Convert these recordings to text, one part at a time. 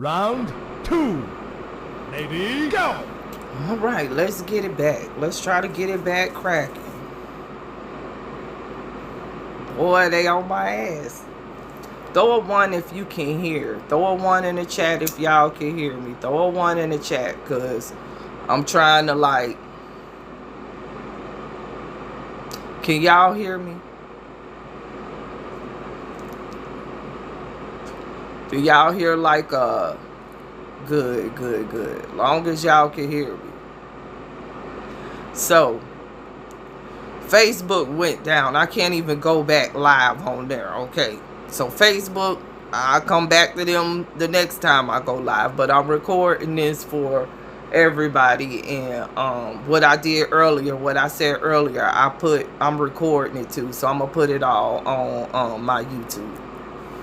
Round 2. Lady, go! All right, let's get it back. Let's try to get it back cracking. Boy, they on my ass. Throw a 1 if you can hear. Throw a 1 in the chat if y'all can hear me. Throw a 1 in the chat, because I'm trying to, like... Can y'all hear me? Do y'all hear, like, good, good, good. Long as y'all can hear me. So, Facebook went down. I can't even go back live on there, okay? So, Facebook, I'll come back to them the next time I go live. But I'm recording this for everybody. And what I did earlier, what I said earlier, I'm recording it too. So, I'm going to put it all on my YouTube.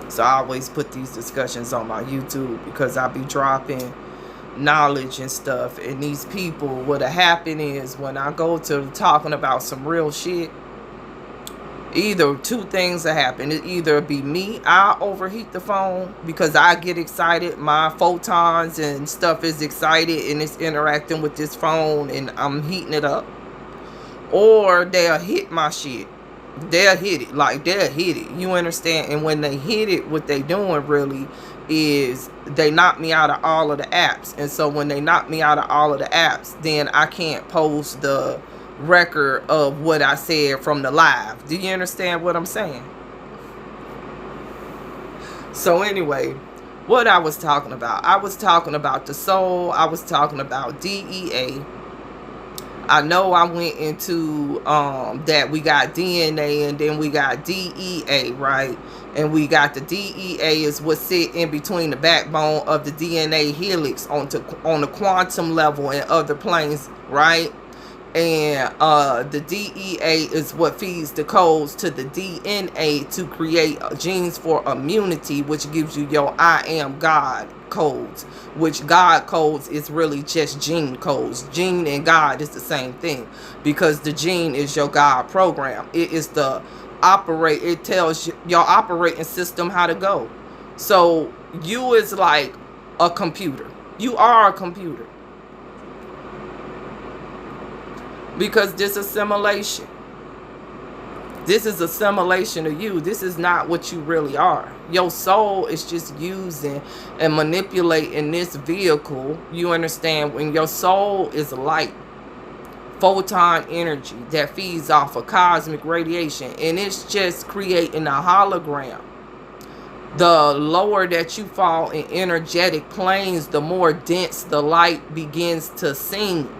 So, I always put these discussions on my YouTube because I be dropping knowledge and stuff. And these people, what'll happen is when I go to talking about some real shit, either two things will happen. It either be me, I overheat the phone because I get excited, my photons and stuff is excited and it's interacting with this phone and I'm heating it up, or they'll hit my shit. They'll hit it, like they'll hit it, you understand? And when they hit it, what they doing really is they knock me out of all of the apps. And so when they knock me out of all of the apps, then I can't post the record of what I said from the live. Do you understand what I'm saying? So anyway, what I was talking about, I was talking about the soul. I was talking about DEA. I know I went into that we got DNA and then we got DEA, right? And we got the DEA is what sit in between the backbone of the DNA helix on the quantum level and other planes, right? And the DEA is what feeds the codes to the DNA to create genes for immunity, which gives you your I am God codes, which God codes is really just gene codes. Gene and God is the same thing, because the gene is your God program. It is the it tells your operating system how to go. So you is like a computer. You are a computer. Because this assimilation, this is assimilation of you. This is not what you really are. Your soul is just using and manipulating this vehicle. You understand? When your soul is light, photon energy that feeds off of cosmic radiation, and it's just creating a hologram. The lower that you fall in energetic planes, the more dense the light begins to seem.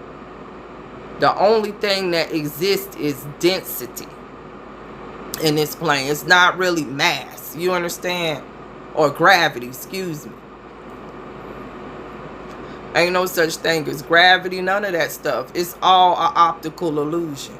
The only thing that exists is density in this plane. It's not really mass. You understand? Or gravity, excuse me. Ain't no such thing as gravity, none of that stuff. It's all an optical illusion.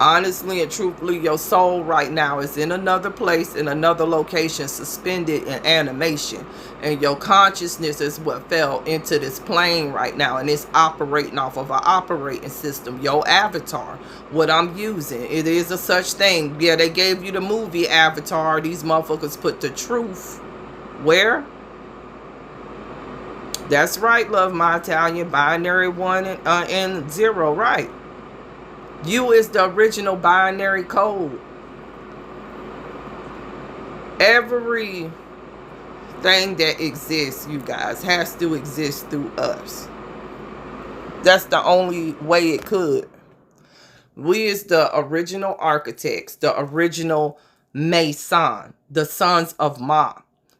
Honestly and truthfully, your soul right now is in another place, in another location, suspended in animation. And your consciousness is what fell into this plane right now. And it's operating off of an operating system. Your avatar, what I'm using, it is a such thing. Yeah, they gave you the movie Avatar. These motherfuckers put the truth. Where? That's right, love my Italian. Binary 1 and 0, right. You is the original binary code. Everything that exists, you guys, has to exist through us. That's the only way it could. We is the original architects, the original Mason, the sons of Ma,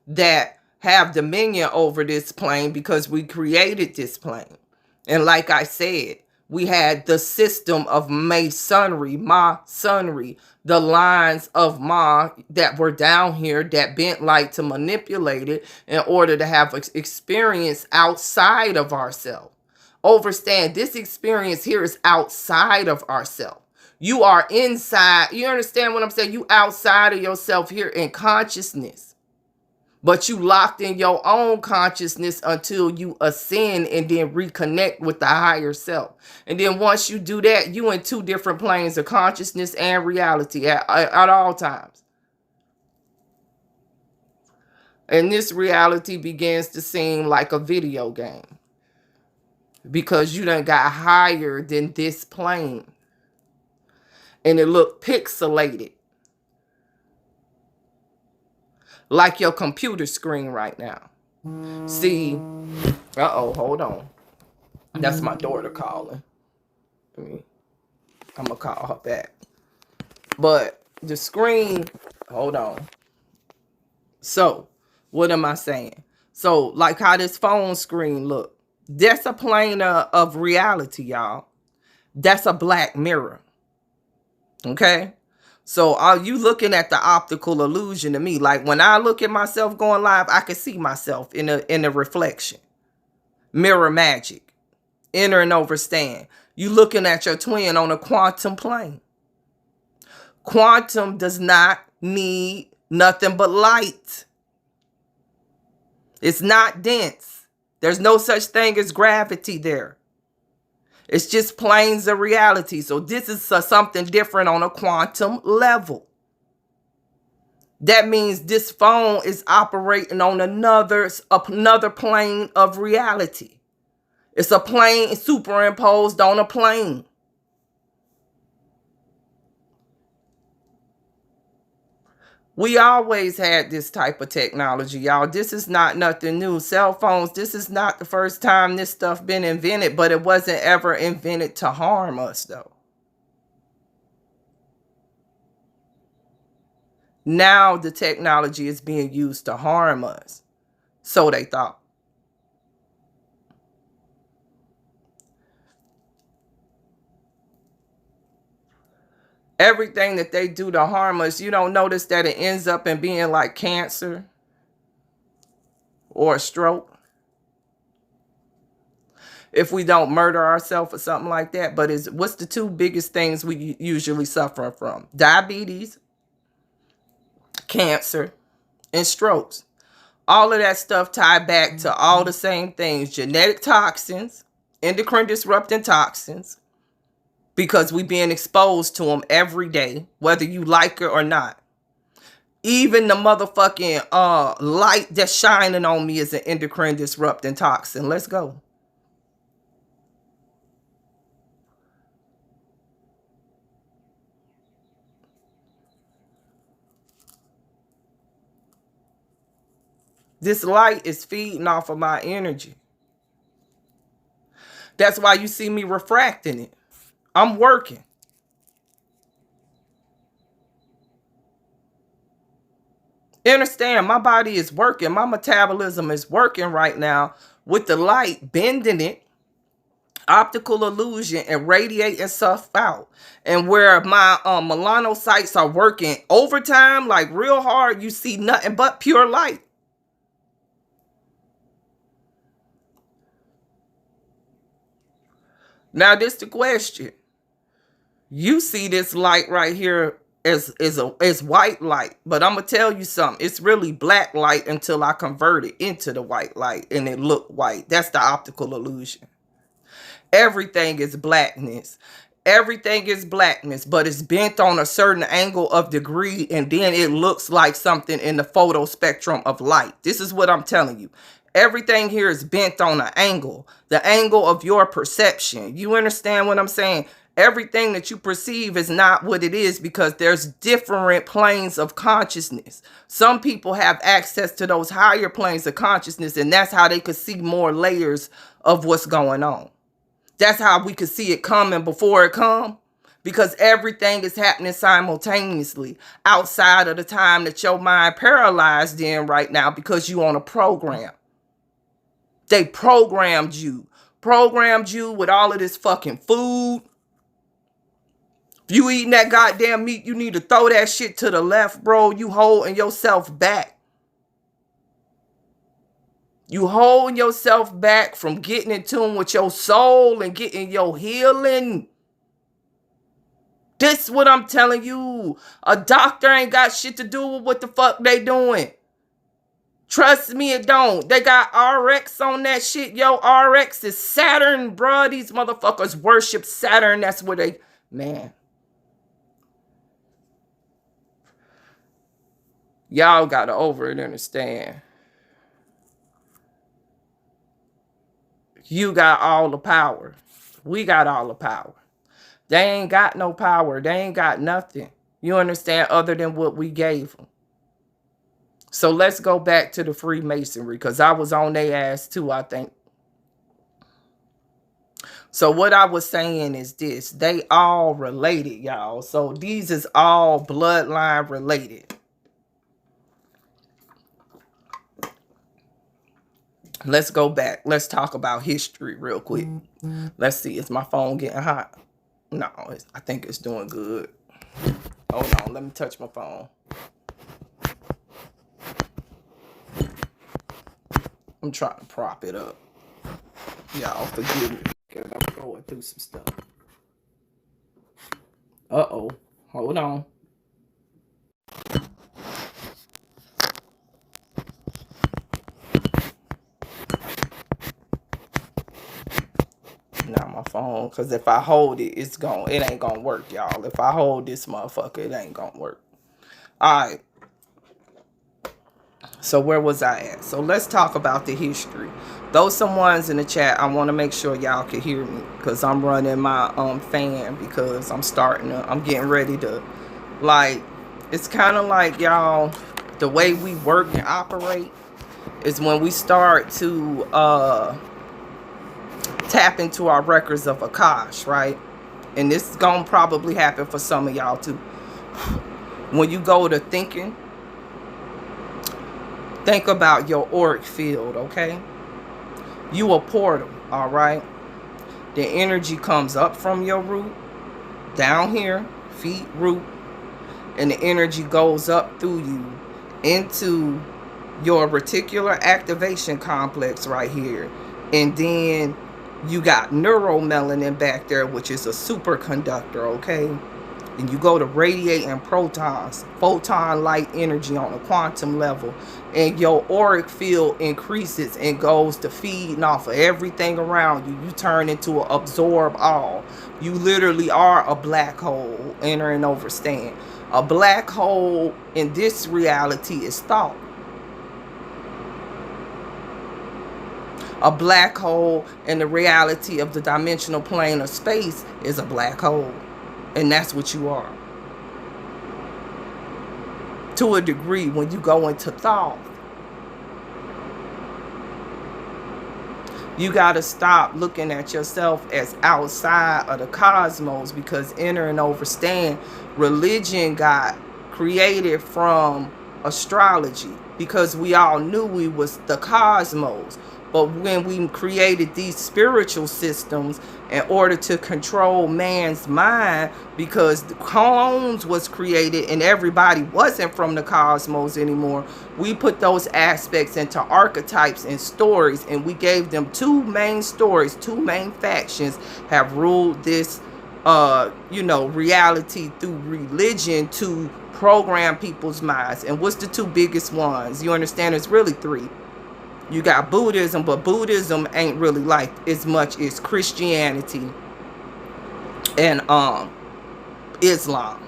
that have dominion over this plane because we created this plane. And like I said, we had the system of masonry, the lines of Ma that were down here that bent light to manipulate it in order to have experience outside of ourselves. Understand, this experience here is outside of ourselves. You are inside. You understand what I'm saying? You outside of yourself here in consciousness. But you locked in your own consciousness until you ascend and then reconnect with the higher self. And then once you do that, you in two different planes of consciousness and reality at all times. And this reality begins to seem like a video game. Because you done got higher than this plane. And it looked pixelated. Like your computer screen right now. See, hold on. That's my daughter calling. I'm gonna call her back. But the screen, hold on. So, what am I saying? So, like how this phone screen look. That's a plane of reality, y'all. That's a black mirror. Okay? So, are you looking at the optical illusion to me? Like when I look at myself going live, I can see myself in a reflection. Mirror magic. Enter and overstand. You looking at your twin on a quantum plane. Quantum does not need nothing but light. It's not dense. There's no such thing as gravity there. It's just planes of reality. So this is something different on a quantum level. That means this phone is operating on another plane of reality. It's a plane superimposed on a plane. We always had this type of technology, y'all. This is not nothing new. Cell phones, this is not the first time this stuff been invented, but it wasn't ever invented to harm us, though. Now the technology is being used to harm us. So they thought. Everything that they do to harm us, you don't notice that it ends up in being like cancer or a stroke. If we don't murder ourselves or something like that. But what's the two biggest things we usually suffer from? Diabetes, cancer, and strokes. All of that stuff tied back to all the same things. Genetic toxins, endocrine disrupting toxins, because we being exposed to them every day, whether you like it or not. Even the motherfucking light that's shining on me is an endocrine disrupting toxin. Let's go. This light is feeding off of my energy. That's why you see me refracting it. I'm working. Understand, my body is working. My metabolism is working right now with the light, bending it, optical illusion, and radiating stuff out. And where my melanocytes are working overtime, like real hard, you see nothing but pure light. Now, this the question. You see this light right here as white light, but I'm gonna tell you something. It's really black light until I convert it into the white light and it look white. That's the optical illusion. Everything is blackness. Everything is blackness, but it's bent on a certain angle of degree, and then it looks like something in the photo spectrum of light. This is what I'm telling you. Everything here is bent on an angle, the angle of your perception. You understand what I'm saying? Everything that you perceive is not what it is because there's different planes of consciousness. Some people have access to those higher planes of consciousness, and that's how they could see more layers of what's going on. That's how we could see it coming before it come, because everything is happening simultaneously outside of the time that your mind paralyzed in right now because you on a program. They programmed you with all of this fucking food. If you eating that goddamn meat, you need to throw that shit to the left, bro. You holding yourself back. You holding yourself back from getting in tune with your soul and getting your healing. This is what I'm telling you. A doctor ain't got shit to do with what the fuck they doing. Trust me, it don't. They got RX on that shit. Yo, RX is Saturn, bruh. These motherfuckers worship Saturn. That's what they... Man. Y'all gotta over it, understand. You got all the power. We got all the power. They ain't got no power. They ain't got nothing. You understand? Other than what we gave them. So let's go back to the Freemasonry, because I was on their ass too, I think. So what I was saying is this. They all related, y'all. So these is all bloodline related. Let's go back. Let's talk about history real quick. Let's see. Is my phone getting hot? No, I think it's doing good. Hold on. Let me touch my phone. I'm trying to prop it up. Y'all forgive me, because I'm going through some stuff. Uh-oh. Hold on. Now my phone, because if I hold it, it ain't gonna work, y'all. If I hold this motherfucker, it ain't gonna work. All right. So where was I at? So let's talk about the history. Those some ones in the chat, I want to make sure y'all can hear me, because I'm running my fan, because I'm getting ready to, like, it's kind of like, y'all, the way we work and operate is when we start to tap into our records of Akash, right? And this is gonna probably happen for some of y'all too. When you go to thinking, think about your auric field, okay? You a portal, all right? The energy comes up from your root, down here, feet, root, and the energy goes up through you into your reticular activation complex right here. And then you got neuromelanin back there, which is a superconductor, okay? And you go to radiating protons, photon light energy on a quantum level, and your auric field increases and goes to feeding off of everything around you. You turn into an absorb all. You literally are a black hole, enter and overstand. A black hole in this reality is thought. A black hole in the reality of the dimensional plane of space is a black hole. And that's what you are. To a degree, when you go into thought, you got to stop looking at yourself as outside of the cosmos, because enter and overstand, religion got created from astrology, because we all knew we was the cosmos. But when we created these spiritual systems in order to control man's mind, because the clones was created and everybody wasn't from the cosmos anymore, we put those aspects into archetypes and stories, and we gave them two main stories, two main factions have ruled this reality through religion to program people's minds. And what's the two biggest ones? You understand? It's really three. You got Buddhism, but Buddhism ain't really like as much as Christianity and Islam.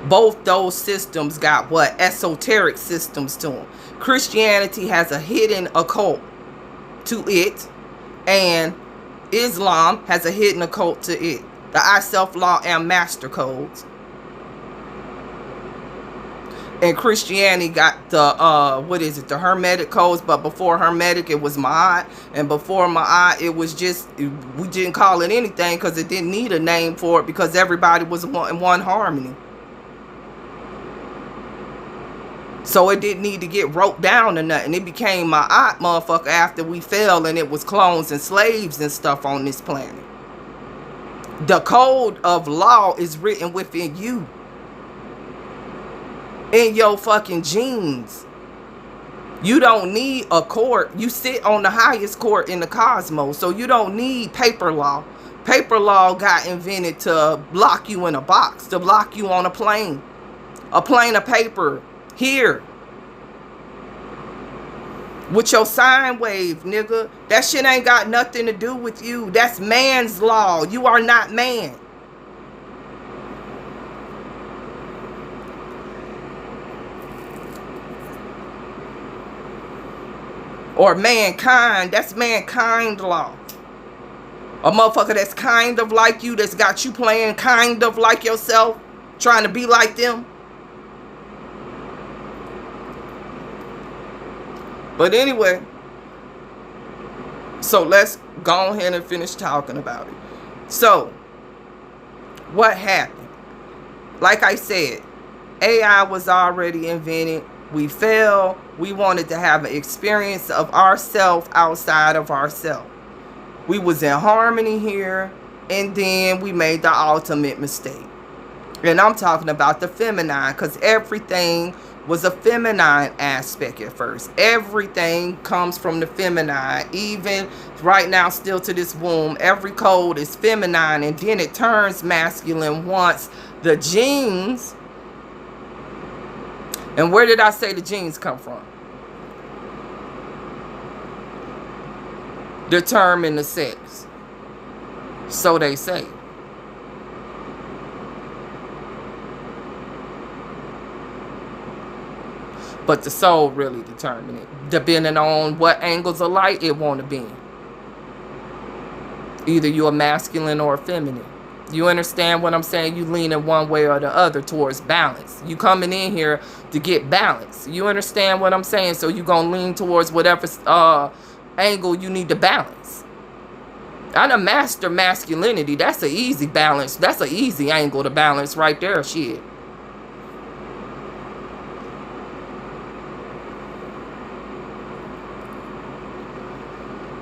Both those systems got what? Esoteric systems to them. Christianity has a hidden occult to it, and Islam has a hidden occult to it. The I, Self, Law, and Master Codes. And Christianity got the the Hermetic codes, but before Hermetic it was Ma'at, and before Ma'at it was just, we didn't call it anything because it didn't need a name for it, because everybody was in one harmony. So it didn't need to get wrote down or nothing. It became Ma'at, motherfucker, after we fell, and it was clones and slaves and stuff on this planet. The code of law is written within you. In your fucking genes. You don't need a court. You sit on the highest court in the cosmos. So you don't need paper law. Paper law got invented to lock you in a box, to lock you on a plane. A plane of paper. Here. With your sine wave, nigga. That shit ain't got nothing to do with you. That's man's law. You are not man. Or mankind. That's mankind law. A motherfucker that's kind of like you, that's got you playing kind of like yourself, trying to be like them. But anyway, so let's go ahead and finish talking about it. So, what happened? Like I said, AI was already invented. We failed. We wanted to have an experience of ourself outside of ourself. We was in harmony here, and then we made the ultimate mistake. And I'm talking about the feminine, because everything was a feminine aspect at first. Everything comes from the feminine. Even right now, still to this womb, every code is feminine, and then it turns masculine once the genes. And where did I say the genes come from? Determine the sex. So they say. But the soul really determines it. Depending on what angles of light it want to be in. Either you're masculine or feminine. You understand what I'm saying? You lean in one way or the other towards balance. You coming in here to get balance. You understand what I'm saying? So you're going to lean towards whatever angle you need to balance. I done master masculinity. That's an easy balance. That's an easy angle to balance right there. Shit.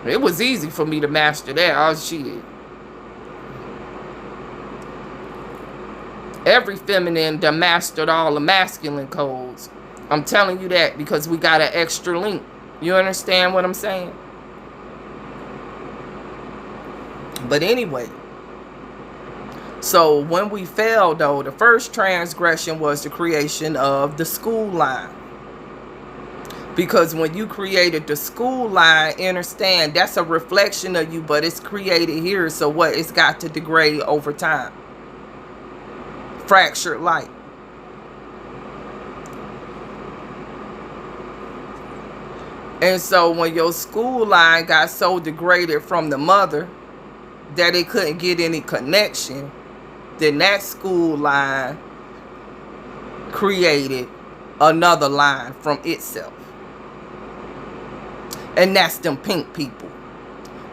It was easy for me to master that. Oh, shit. Every feminine done mastered all the masculine codes. I'm telling you that because we got an extra link. You understand what I'm saying? But anyway. So when we failed, though, the first transgression was the creation of the school line. Because when you created the school line, understand, that's a reflection of you, but it's created here. So what? It's got to degrade over time. Fractured light. And so when your school line got so degraded from the mother that it couldn't get any connection, then that school line created another line from itself. And that's them pink people.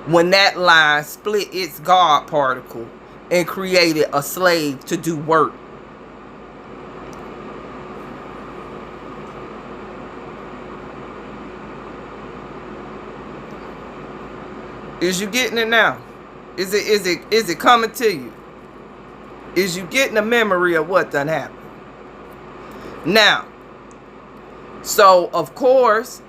When that line split its God particle and created a slave to do work. Is you getting it now? Is it coming to you? Is you getting a memory of what done happened? Now, so of course,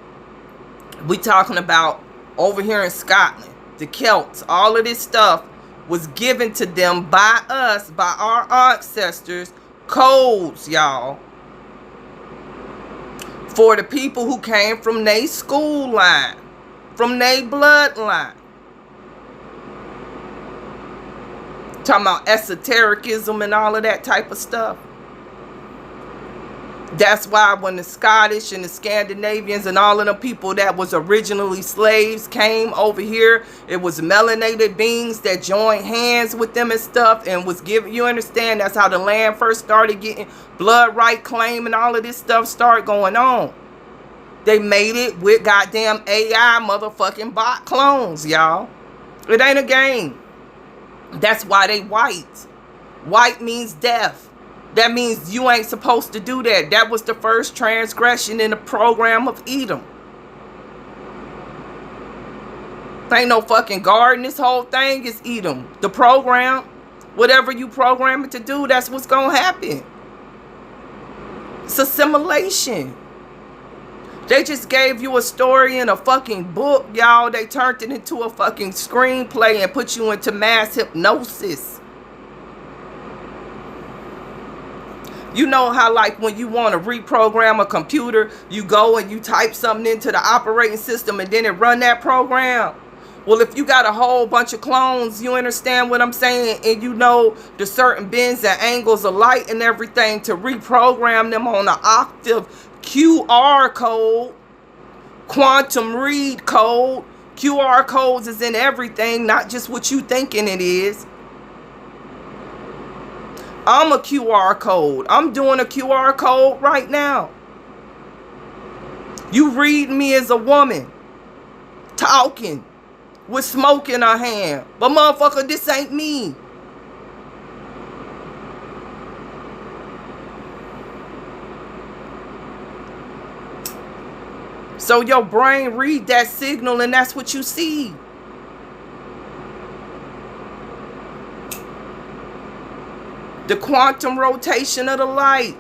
we talking about over here in Scotland, the Celts, all of this stuff was given to them by us, by our ancestors, codes, y'all, for the people who came from their school line, from their bloodline. Talking about esotericism and all of that type of stuff. That's why when the Scottish and the Scandinavians and all of the people that was originally slaves came over here, it was melanated beings that joined hands with them and stuff and was given, you understand, that's how the land first started getting blood right claim and all of this stuff started going on. They made it with goddamn AI motherfucking bot clones, y'all. It ain't a game. That's why they white. White means death. That means you ain't supposed to do that. That was the first transgression in the program of Edom. Ain't no fucking garden. This whole thing is Edom. The program, whatever you program it to do, that's what's gonna happen. It's assimilation. They just gave you a story in a fucking book, y'all. They turned it into a fucking screenplay and put you into mass hypnosis. You know how, like, when you want to reprogram a computer, you go and you type something into the operating system and then it run that program? Well, if you got a whole bunch of clones, you understand what I'm saying, and you know the certain bends and angles of light and everything to reprogram them on an octave QR code, Quantum read code. QR codes is in everything, not just what you thinking it is. I'm a QR code. I'm doing a QR code right now. You read me as a woman talking with smoke in her hand. But motherfucker, this ain't me. So your brain read that signal and that's what you see. The quantum rotation of the light.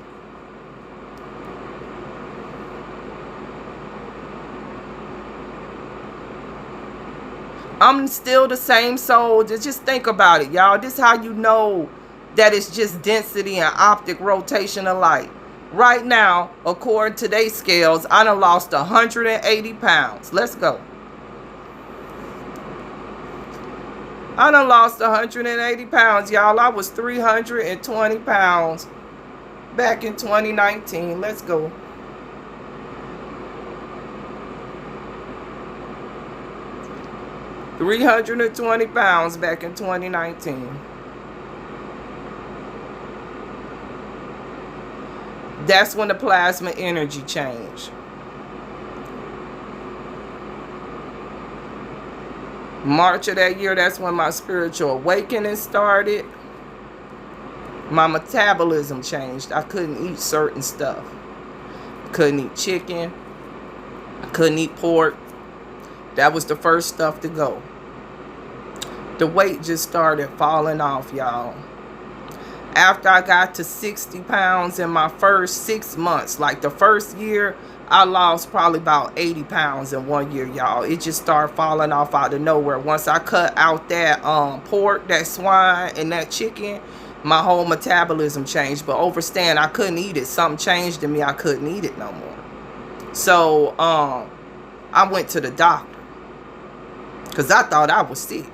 I'm still the same soul. Just think about it, y'all. This is how you know that it's just density and optic rotation of light. Right now, according to today's scales, I done lost 180 pounds. Let's go. I done lost 180 pounds, y'all. I was 320 pounds back in 2019. Let's go. £320 back in 2019. That's when the plasma energy changed. March of that year, that's when my spiritual awakening started. My metabolism changed. I couldn't eat certain stuff. Couldn't eat chicken. I couldn't eat pork. That was the first stuff to go. The weight just started falling off, y'all. After I got to 60 pounds in my first 6 months, like the first year, I lost probably about 80 pounds in 1 year, y'all. It just started falling off out of nowhere. Once I cut out that pork, that swine, and that chicken, my whole metabolism changed. But overstand, I couldn't eat it. Something changed in me. I couldn't eat it no more. So I went to the doctor because I thought I was sick.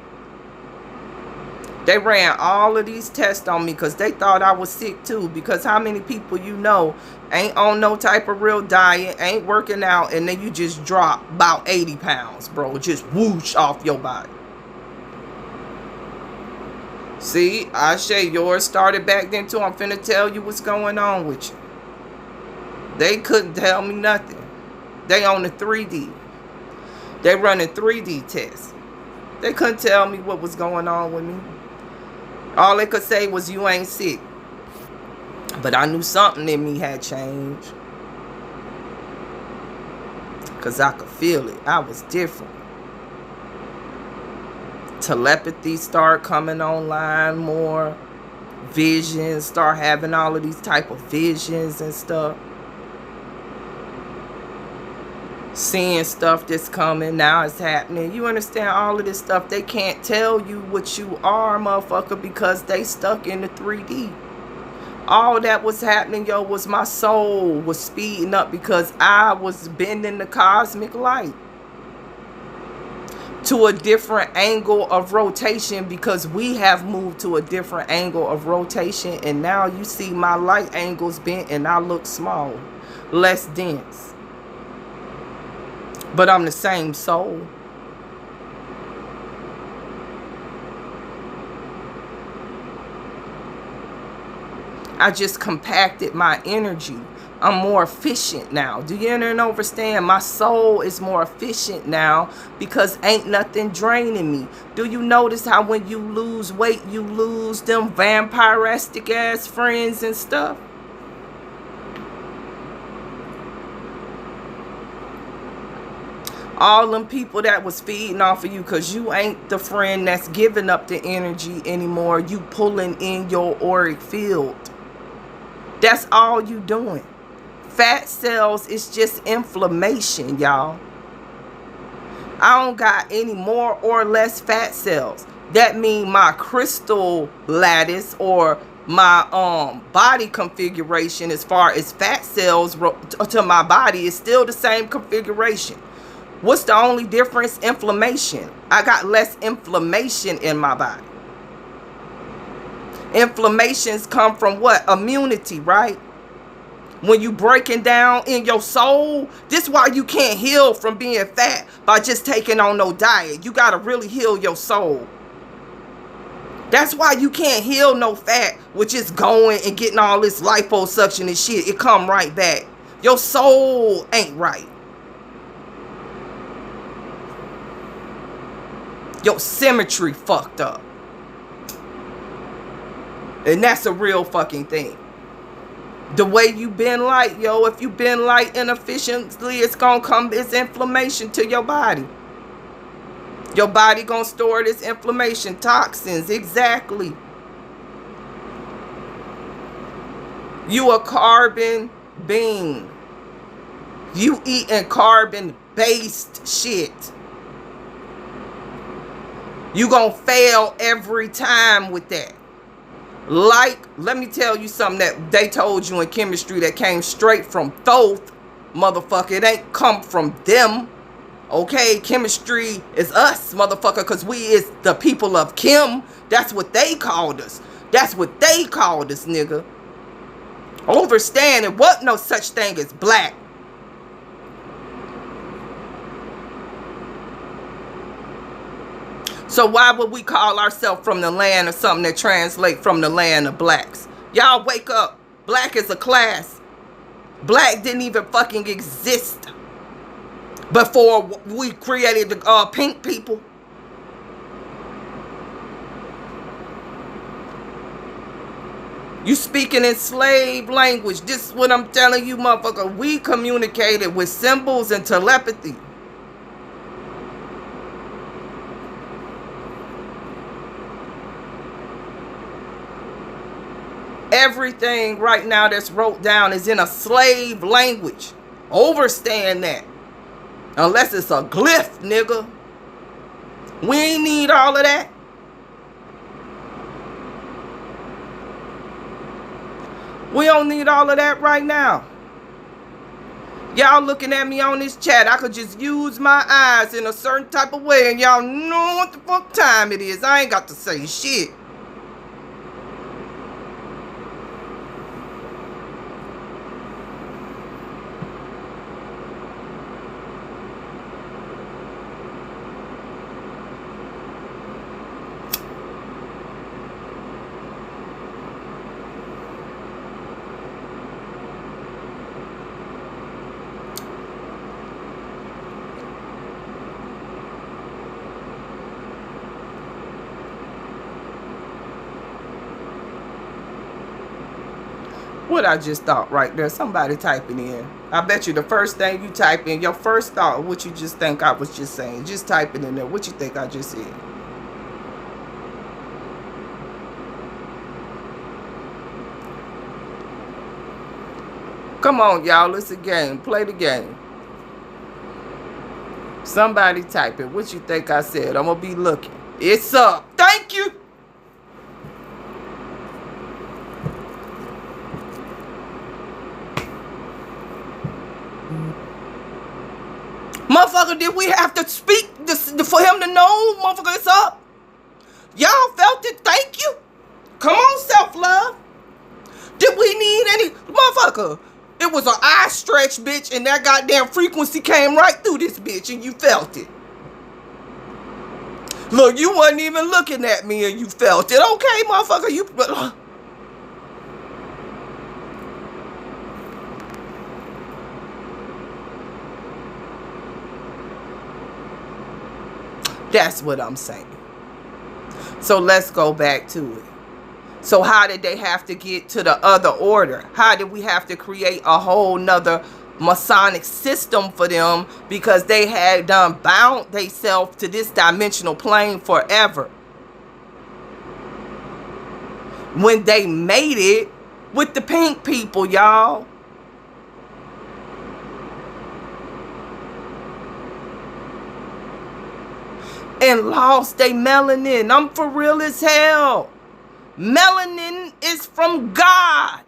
They ran all of these tests on me because they thought I was sick too. Because how many people you know ain't on no type of real diet, ain't working out, and then you just drop about 80 pounds, bro. Just whoosh off your body. See, I say yours started back then too. I'm finna tell you what's going on with you. They couldn't tell me nothing. They on the 3D. They running 3D tests. They couldn't tell me what was going on with me. All they could say was you ain't sick. But I knew something in me had changed. Because I could feel it. I was different. Telepathy started coming online more. Visions, start having all of these type of visions and stuff. Seeing stuff that's coming, now it's happening. You understand all of this stuff? They can't tell you what you are, motherfucker, because they stuck in the 3D. All that was happening, yo, was my soul was speeding up because I was bending the cosmic light to a different angle of rotation, because we have moved to a different angle of rotation, and now you see my light angles bent and I look small, less dense. But I'm the same soul. I just compacted my energy. I'm more efficient now. Do you understand? My soul is more efficient now because ain't nothing draining me. Do you notice how when you lose weight, you lose them vampiristic ass friends and stuff? All them people that was feeding off of you, because you ain't the friend that's giving up the energy anymore. You pulling in your auric field. That's all you doing. Fat cells is just inflammation, y'all. I don't got any more or less fat cells. That mean my crystal lattice or my body configuration as far as fat cells to my body is still the same configuration. What's the only difference? Inflammation. I got less inflammation in my body. Inflammations come from what? Immunity, right? when you breaking down in your soul. This is why you can't heal from being fat by just taking on no diet. You got to really heal your soul. That's why you can't heal no fat with just going and getting all this liposuction and shit. It come right back. Your soul ain't right. Your symmetry fucked up. And that's a real fucking thing. The way you been light, yo, if you been light inefficiently, it's gonna come, it's inflammation to your body. Your body gonna store this inflammation, toxins, exactly. You a carbon being. You eating carbon-based shit. You gonna fail every time with that. Like, let me tell you something that they told you in chemistry that came straight from Thoth, motherfucker. It ain't come from them. Okay, chemistry is us, motherfucker, because we is the people of Chem. That's what they called us. That's what they called us, nigga. Overstand, it wasn't no such thing as black. So why would we call ourselves from the land of something that translates from the land of blacks? Y'all wake up. Black is a class. Black didn't even fucking exist before we created the pink people. You speaking in slave language. This is what I'm telling you, motherfucker. We communicated with symbols and telepathy. Everything right now that's wrote down is in a slave language. Overstand that. Unless it's a glyph, nigga. We ain't need all of that. We don't need all of that right now. Y'all looking at me on this chat. I could just use my eyes in a certain type of way and y'all know what the fuck time it is. I ain't got to say shit. What I just thought right there, somebody typing in. I bet you the first thing you type in, your first thought, what you just think I was just saying. Just type it in there. What you think I just said? Come on, y'all. It's a game. Play the game. Somebody type it. What you think I said? I'm going to be looking. It's up. Thank you. Motherfucker, did we have to speak for him to know? Motherfucker, it's up. Y'all felt it. Thank you. Come on, self-love. Did we need any? Motherfucker, it was an eye stretch, bitch, and that goddamn frequency came right through this bitch, and you felt it. Look, you wasn't even looking at me, and you felt it. Okay, motherfucker, you... That's what I'm saying. So let's go back to it. So how did they have to get to the other order? How did we have to create a whole nother Masonic system for them? Because they had done bound themselves to this dimensional plane forever. When they made it with the pink people, y'all. And lost their melanin. I'm for real as hell. Melanin is from God.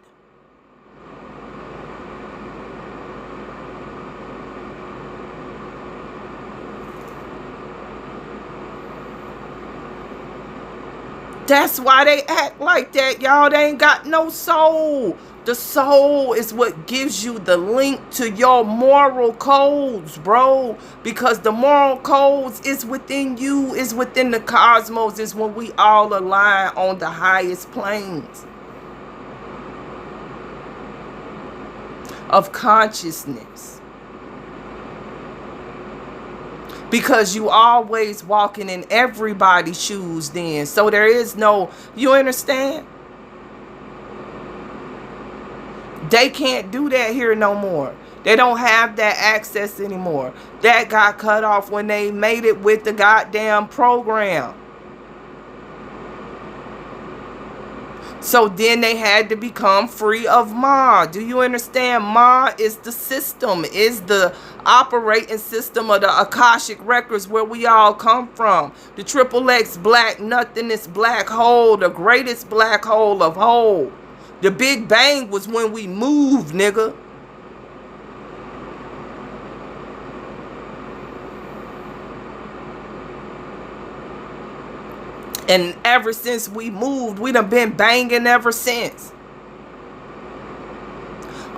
That's why they act like that, y'all. They ain't got no soul. The soul is what gives you the link to your moral codes, bro. Because the moral codes is within you, is within the cosmos, is when we all align on the highest planes of consciousness. Because you always walking in everybody's shoes then. So there is no, you understand? They can't do that here no more. They don't have that access anymore. That got cut off when they made it with the goddamn program. So then they had to become free of Ma. Do you understand? Ma is the system, is the operating system of the Akashic records where we all come from. The XXX black nothingness black hole, the greatest black hole of whole. The Big Bang was when we moved, nigga. And ever since we moved, we done been banging ever since.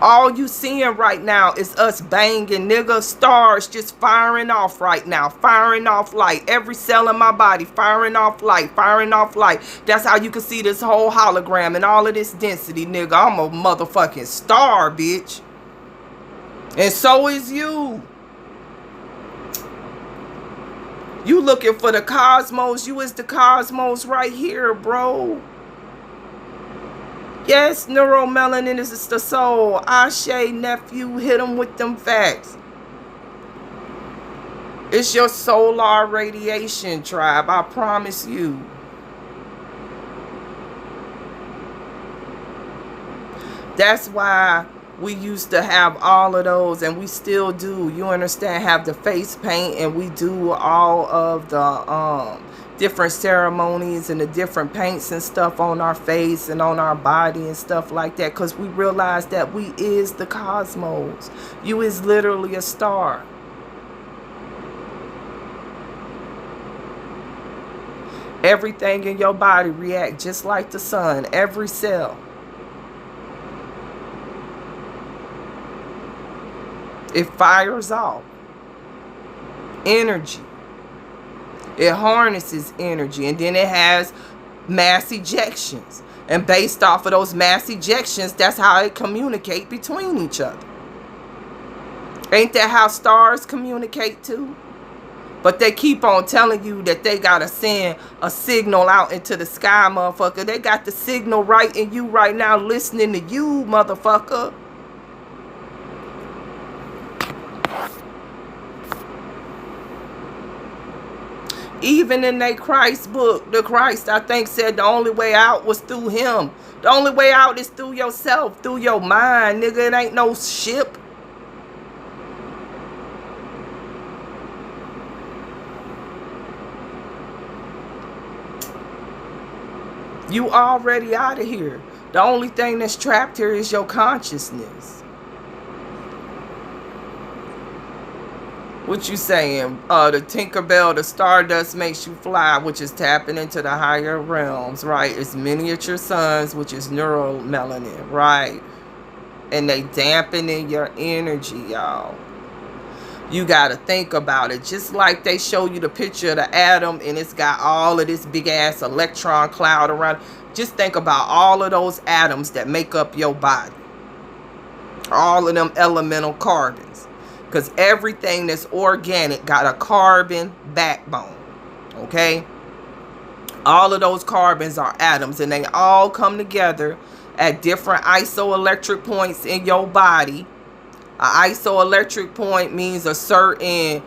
All you seeing right now is us banging, nigga. Stars just firing off right now. Firing off light. Every cell in my body firing off light. Firing off light. That's how you can see this whole hologram and all of this density, nigga. I'm a motherfucking star, bitch. And so is you. You looking for the cosmos. You is the cosmos right here, bro. Yes, neuromelanin is the soul. Ashe, nephew, hit them with them facts. It's your solar radiation, tribe. I promise you. That's why we used to have all of those, and we still do. You understand? Have the face paint, and we do all of the different ceremonies and the different paints and stuff on our face and on our body and stuff like that, because we realize that we is the cosmos. You is literally a star. Everything in your body react just like the sun. Every cell. It fires off energy. It harnesses energy, and then it has mass ejections. And based off of those mass ejections, that's how it communicate between each other. Ain't that how stars communicate too? But they keep on telling you that they gotta send a signal out into the sky, motherfucker. They got the signal right in you right now, listening to you, motherfucker. Even in their Christ book, the Christ, I think, said the only way out was through him. The only way out is through yourself, through your mind, nigga. It ain't no ship. You already out of here. The only thing that's trapped here is your consciousness. What you saying? The Tinkerbell, the Stardust makes you fly, which is tapping into the higher realms, right? It's miniature suns, which is neuromelanin, right? And they dampening your energy, y'all. You got to think about it. Just like they show you the picture of the atom and it's got all of this big ass electron cloud around. Just think about all of those atoms that make up your body. All of them elemental carbons. Because everything that's organic got a carbon backbone. Okay? All of those carbons are atoms, and they all come together at different isoelectric points in your body. An isoelectric point means a certain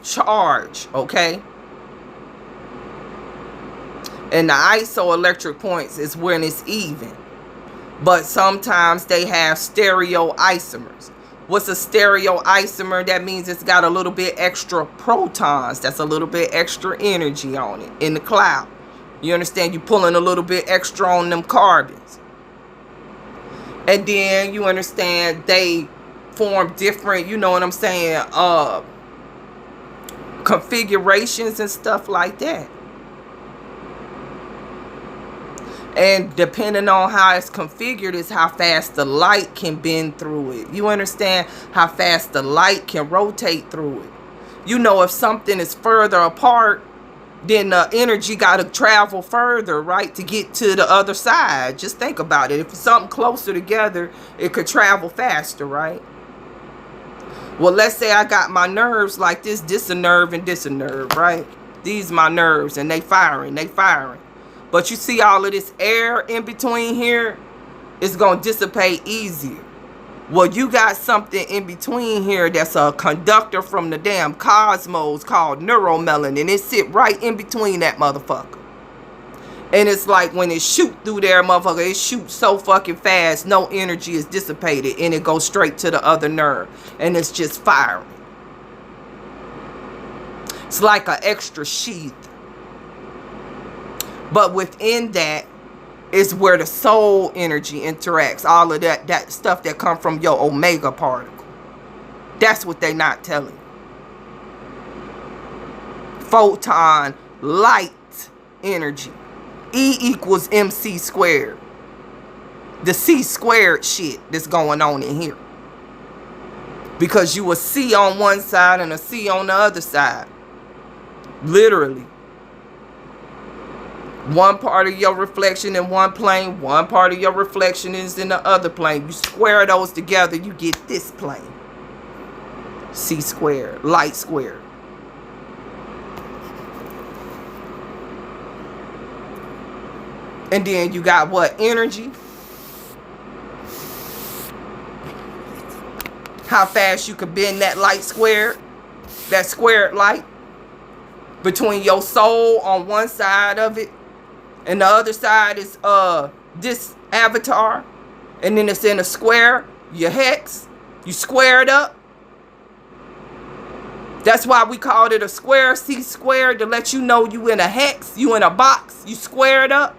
charge, okay? And the isoelectric points is when it's even. But sometimes they have stereoisomers. What's a stereoisomer? That means it's got a little bit extra protons. That's a little bit extra energy on it in the cloud. You understand? You're pulling a little bit extra on them carbons. And then you understand they form different, you know what I'm saying, configurations and stuff like that. And depending on how it's configured is how fast the light can bend through it. You understand? How fast the light can rotate through it. You know, if something is further apart, then the energy got to travel further, right, to get to the other side. Just think about it. If it's something closer together, it could travel faster, right? Well, let's say I got my nerves like this a nerve and this a nerve, right? These my nerves, and they firing. But you see all of this air in between here, it's going to dissipate easier. Well, you got something in between here that's a conductor from the damn cosmos called neuromelanin, and it sit right in between that motherfucker. And it's like when it shoot through there, motherfucker, it shoots so fucking fast, no energy is dissipated, and it goes straight to the other nerve, and it's just firing. It's like an extra sheath. But within that is where the soul energy interacts. All of that stuff that come from your omega particle. That's what they not telling you. Photon light energy. E equals MC squared. The C squared shit that's going on in here. Because you a C on one side and a C on the other side. Literally. One part of your reflection in one plane, one part of your reflection is in the other plane. You square those together, you get this plane. C squared, light squared. And then you got what? Energy. How fast you could bend that light squared. That squared light. Between your soul on one side of it. And the other side is this avatar. And then it's in a square. Your hex. You square it up. That's why we called it a square. C squared, to let you know you in a hex. You in a box. You square it up.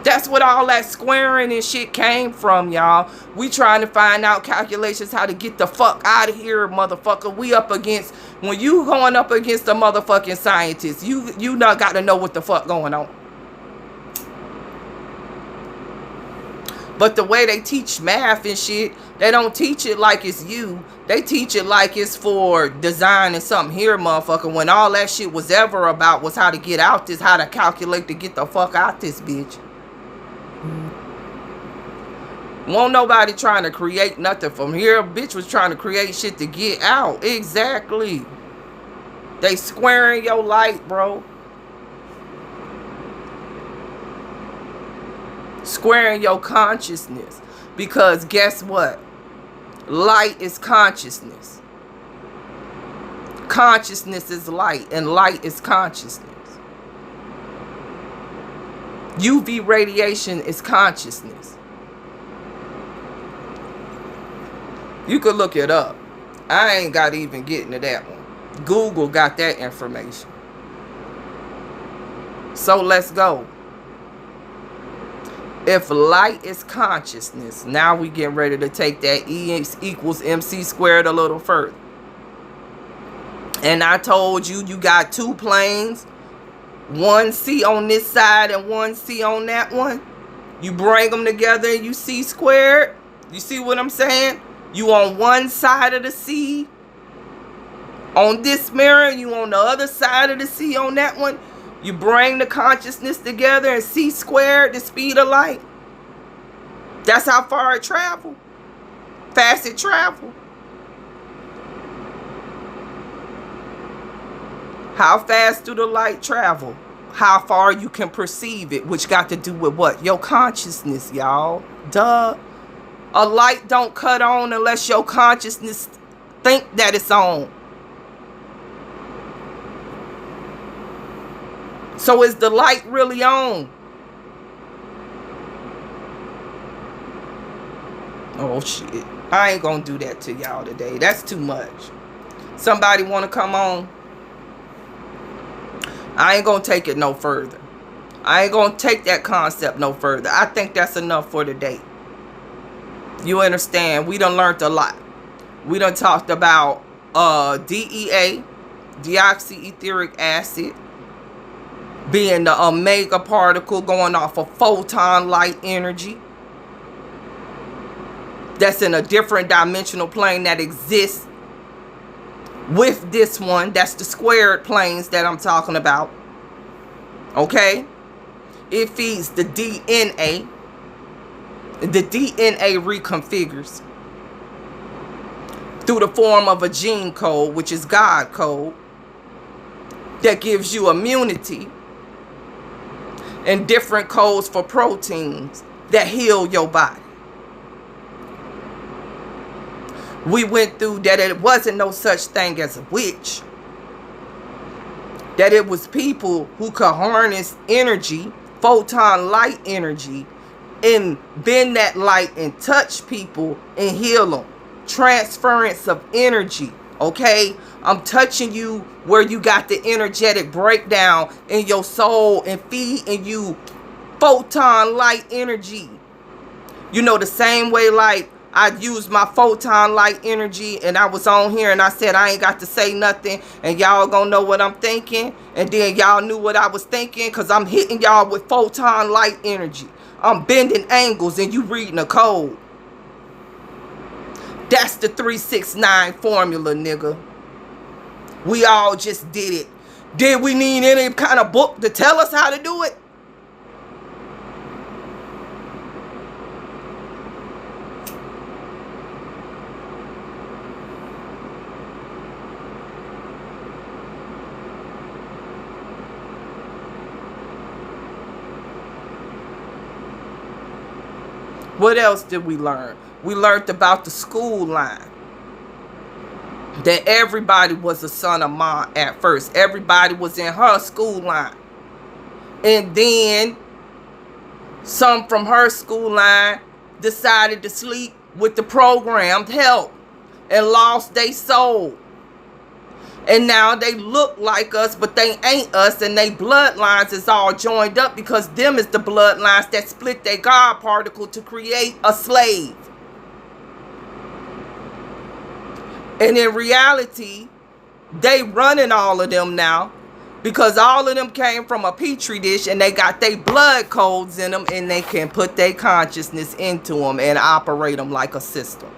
That's what all that squaring and shit came from, y'all. We trying to find out calculations how to get the fuck out of here, motherfucker. We up against, when you going up against a motherfucking scientist, you not got to know what the fuck going on. But the way they teach math and shit, they don't teach it like it's you. They teach it like it's for design and something here, motherfucker. When all that shit was ever about was how to get out this, how to calculate to get the fuck out this bitch. Won't nobody trying to create nothing from here. Bitch was trying to create shit to get out. Exactly. They squaring your light, bro. Squaring your consciousness. Because guess what? Light is consciousness. Consciousness is light, and light is consciousness. UV radiation is consciousness. You could look it up. I ain't got to even get into that one. Google got that information. So let's go. If light is consciousness, now we get ready to take that E equals MC squared a little further. And I told you, you got two planes. One C on this side and one C on that one. You bring them together and you C squared. You see what I'm saying? You on one side of the C on this mirror, you on the other side of the C on that one. You bring the consciousness together and C squared, the speed of light. That's how far it travel. Fast it travel. How fast do the light travel? How far you can perceive it, which got to do with what? Your consciousness, y'all. Duh. A light don't cut on unless your consciousness think that it's on. So is the light really on? Oh shit. I ain't gonna do that to y'all today. That's too much. Somebody wanna come on? I ain't gonna take it no further. I ain't gonna take that concept no further. I think that's enough for today. You understand? We done learned a lot. We done talked about DEA, deoxyetheric acid. being the omega particle going off of photon light energy. That's in a different dimensional plane that exists with this one. That's the squared planes that I'm talking about. Okay? It feeds the DNA. The DNA reconfigures through the form of a gene code, which is God code, that gives you immunity, and different codes for proteins that heal your body. We went through that it wasn't no such thing as a witch. That it was people who could harness energy, photon light energy, and bend that light and touch people and heal them. Transference of energy, okay? I'm touching you where you got the energetic breakdown in your soul and feeding you photon light energy. You know, the same way like I used my photon light energy and I was on here and I said I ain't got to say nothing and y'all gonna know what I'm thinking, and then y'all knew what I was thinking because I'm hitting y'all with photon light energy. I'm bending angles and you reading a code. That's the 369 formula, nigga. We all just did it. Did we need any kind of book to tell us how to do it? What else did we learn? We learned about the school line. That everybody was a son of Ma at first. Everybody was in her school line. And then some from her school line decided to sleep with the programmed help and lost their soul. And now they look like us, but they ain't us, and they bloodlines is all joined up because them is the bloodlines that split their God particle to create a slave. And in reality, they running all of them now because all of them came from a petri dish and they got their blood codes in them, and they can put their consciousness into them and operate them like a system.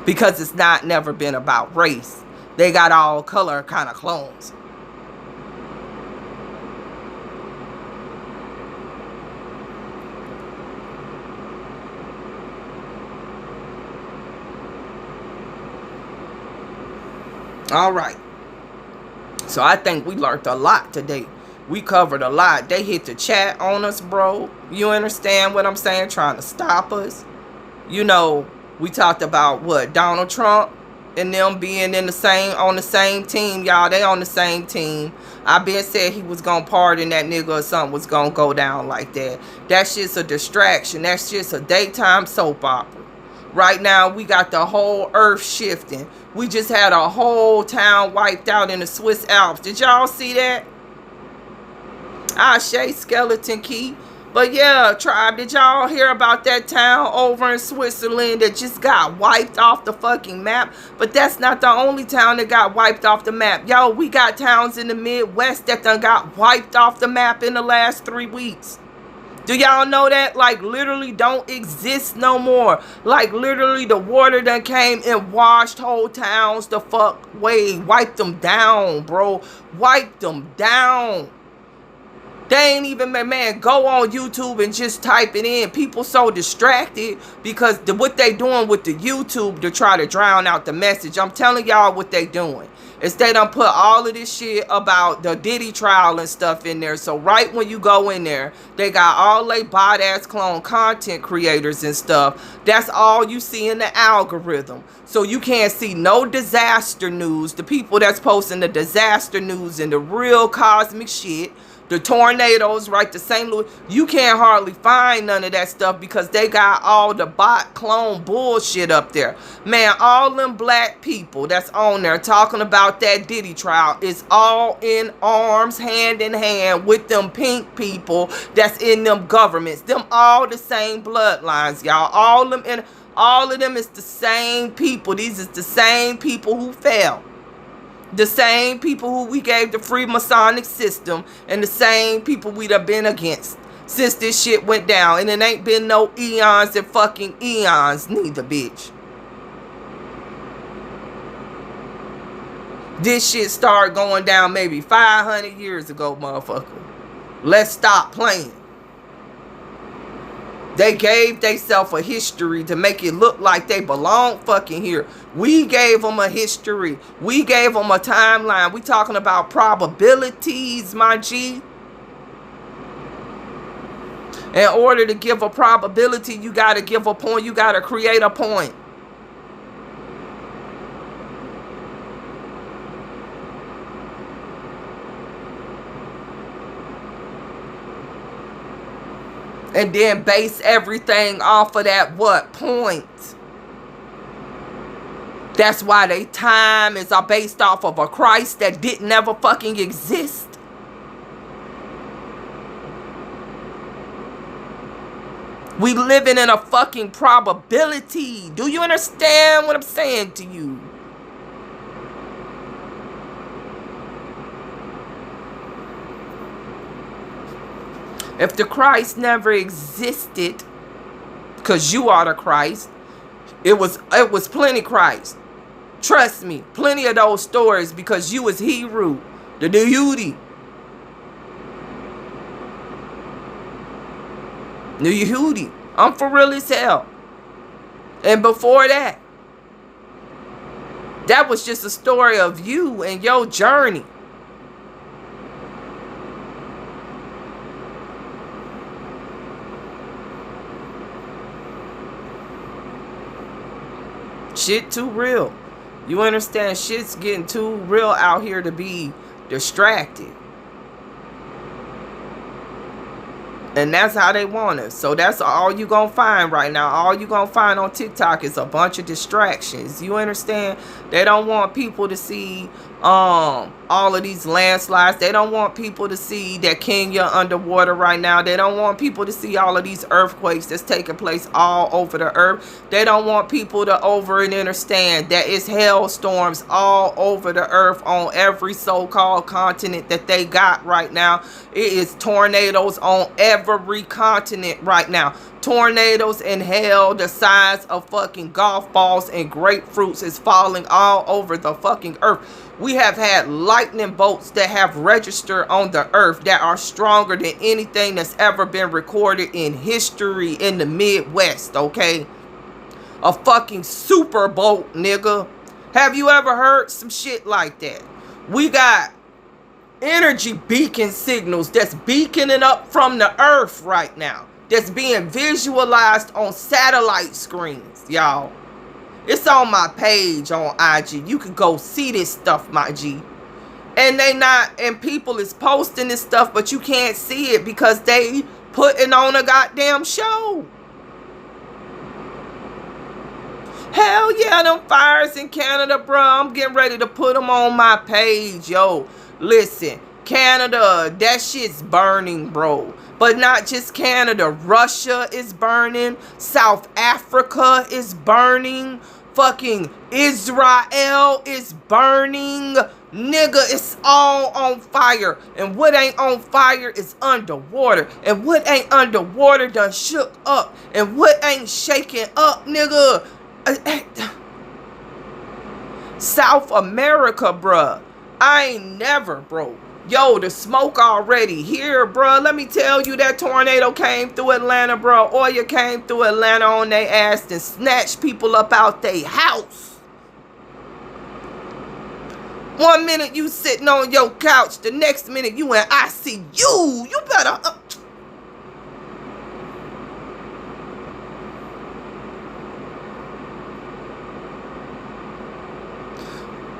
Because it's not never been about race. They got all color kind of clones. All right. So I think we learned a lot today. We covered a lot. They hit the chat on us, bro. You understand what I'm saying? Trying to stop us. You know, we talked about what? Donald Trump and them being in on the same team, y'all. They on the same team. I been said he was gonna pardon that nigga or something was gonna go down like that. That's just a distraction. That's just a daytime soap opera. Right now, we got the whole earth shifting. We just had a whole town wiped out in the Swiss Alps. Did y'all see that? Ashe Skeleton Key. But yeah, tribe, did y'all hear about that town over in Switzerland that just got wiped off the fucking map? But that's not the only town that got wiped off the map. Yo, we got towns in the Midwest that done got wiped off the map in the last 3 weeks. Do y'all know that? Like, literally don't exist no more. Like, literally the water done came and washed whole towns the fuck way. Wiped them down, bro. Wiped them down. They ain't even, man, go on YouTube and just type it in. People so distracted because what they doing with the YouTube to try to drown out the message. I'm telling y'all what they doing. Is they done put all of this shit about the Diddy trial and stuff in there. So right when you go in there, they got all they bot-ass clone content creators and stuff. That's all you see in the algorithm. So you can't see no disaster news. The people that's posting the disaster news and the real cosmic shit. The tornadoes, right, the St. Louis, you can't hardly find none of that stuff because they got all the bot clone bullshit up there. Man, all them black people that's on there talking about that Diddy trial is all in arms, hand in hand with them pink people that's in them governments. Them all the same bloodlines, y'all. All of them is the same people. These is the same people who fell. The same people who we gave the free Masonic system and the same people we'd have been against since this shit went down. And it ain't been no eons and fucking eons neither, bitch. This shit started going down maybe 500 years ago, motherfucker. Let's stop playing. They gave themselves a history to make it look like they belong fucking here. We gave them a history. We gave them a timeline. We talking about probabilities, my G. In order to give a probability, you got to give a point. You got to create a point. And then base everything off of that what point? That's why they time is based off of a Christ that didn't ever fucking exist. We living in a fucking probability. Do you understand what I'm saying to you? If the Christ never existed, because you are the Christ, it was plenty Christ. Trust me, plenty of those stories because you was Cr0, the D0ubl. D0ubl. I'm for real as hell. And before that, that was just a story of you and your journey. Shit too real. You understand? Shit's getting too real out here to be distracted. And that's how they want us. So that's all you gonna find right now. All you gonna find on TikTok is a bunch of distractions. You understand? They don't want people to see all of these landslides. They don't want people to see that Kenya underwater right now. They don't want people to see all of these earthquakes that's taking place all over the earth. They don't want people to over and understand that it's hailstorms all over the earth on every so-called continent that they got right now. It is tornadoes on every continent right now. Tornadoes and hail the size of fucking golf balls and grapefruits is falling all over the fucking earth. We have had lightning bolts that have registered on the earth that are stronger than anything that's ever been recorded in history in the Midwest, okay? A fucking super bolt, nigga. Have you ever heard some shit like that? We got energy beacon signals that's beaconing up from the earth right now. That's being visualized on satellite screens, y'all. It's on my page on IG. You can go see this stuff, my G. And people is posting this stuff, but you can't see it because they putting on a goddamn show. Hell yeah, them fires in Canada, bro. I'm getting ready to put them on my page, yo. Listen, Canada, that shit's burning, bro. But not just Canada. Russia is burning. South Africa is burning. Fucking Israel is burning. Nigga, it's all on fire. And what ain't on fire is underwater. And what ain't underwater done shook up. And what ain't shaking up, nigga. South America, bruh. I ain't never, bro. Yo, the smoke already here, bro. Let me tell you, that tornado came through Atlanta, bro. Oya came through Atlanta on their ass and snatched people up out their house. 1 minute you sitting on your couch, the next minute you in ICU. You better...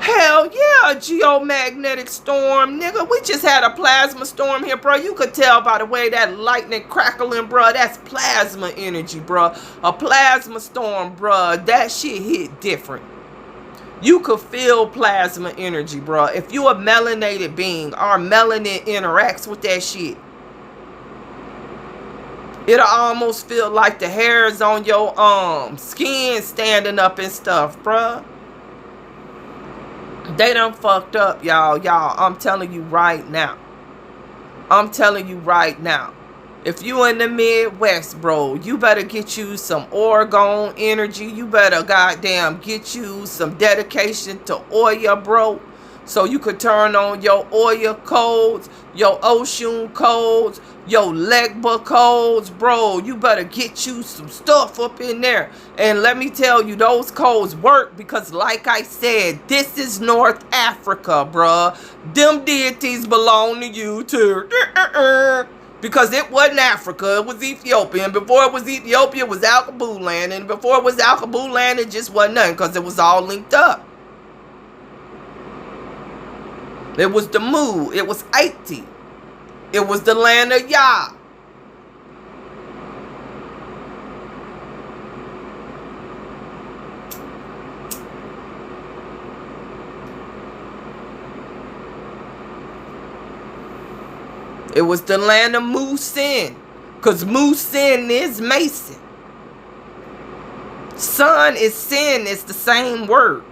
Hell yeah, a geomagnetic storm, nigga. We just had a plasma storm here, bro. You could tell by the way that lightning crackling, bro. That's plasma energy, bro. A plasma storm, bro. That shit hit different. You could feel plasma energy, bro. If you a melanated being, our melanin interacts with that shit. It'll almost feel like the hairs on your skin standing up and stuff, bruh. They done fucked up, y'all. Y'all, I'm telling you right now. I'm telling you right now. If you in the Midwest, bro, you better get you some Oregon energy. You better goddamn get you some dedication to Oya, bro. So you could turn on your Oya codes, your Oshun codes, your Legba codes, bro. You better get you some stuff up in there. And let me tell you, those codes work because, like I said, this is North Africa, bruh. Them deities belong to you too. Because it wasn't Africa, it was Ethiopia. And before it was Ethiopia, it was Al-Kabul land. And before it was Al-Kabul land, it just wasn't nothing because it was all linked up. It was the Mu. It was Haiti. It was the land of Yah. It was the land of Musin. Because Musin is Mason. Sun is sin. It's the same word.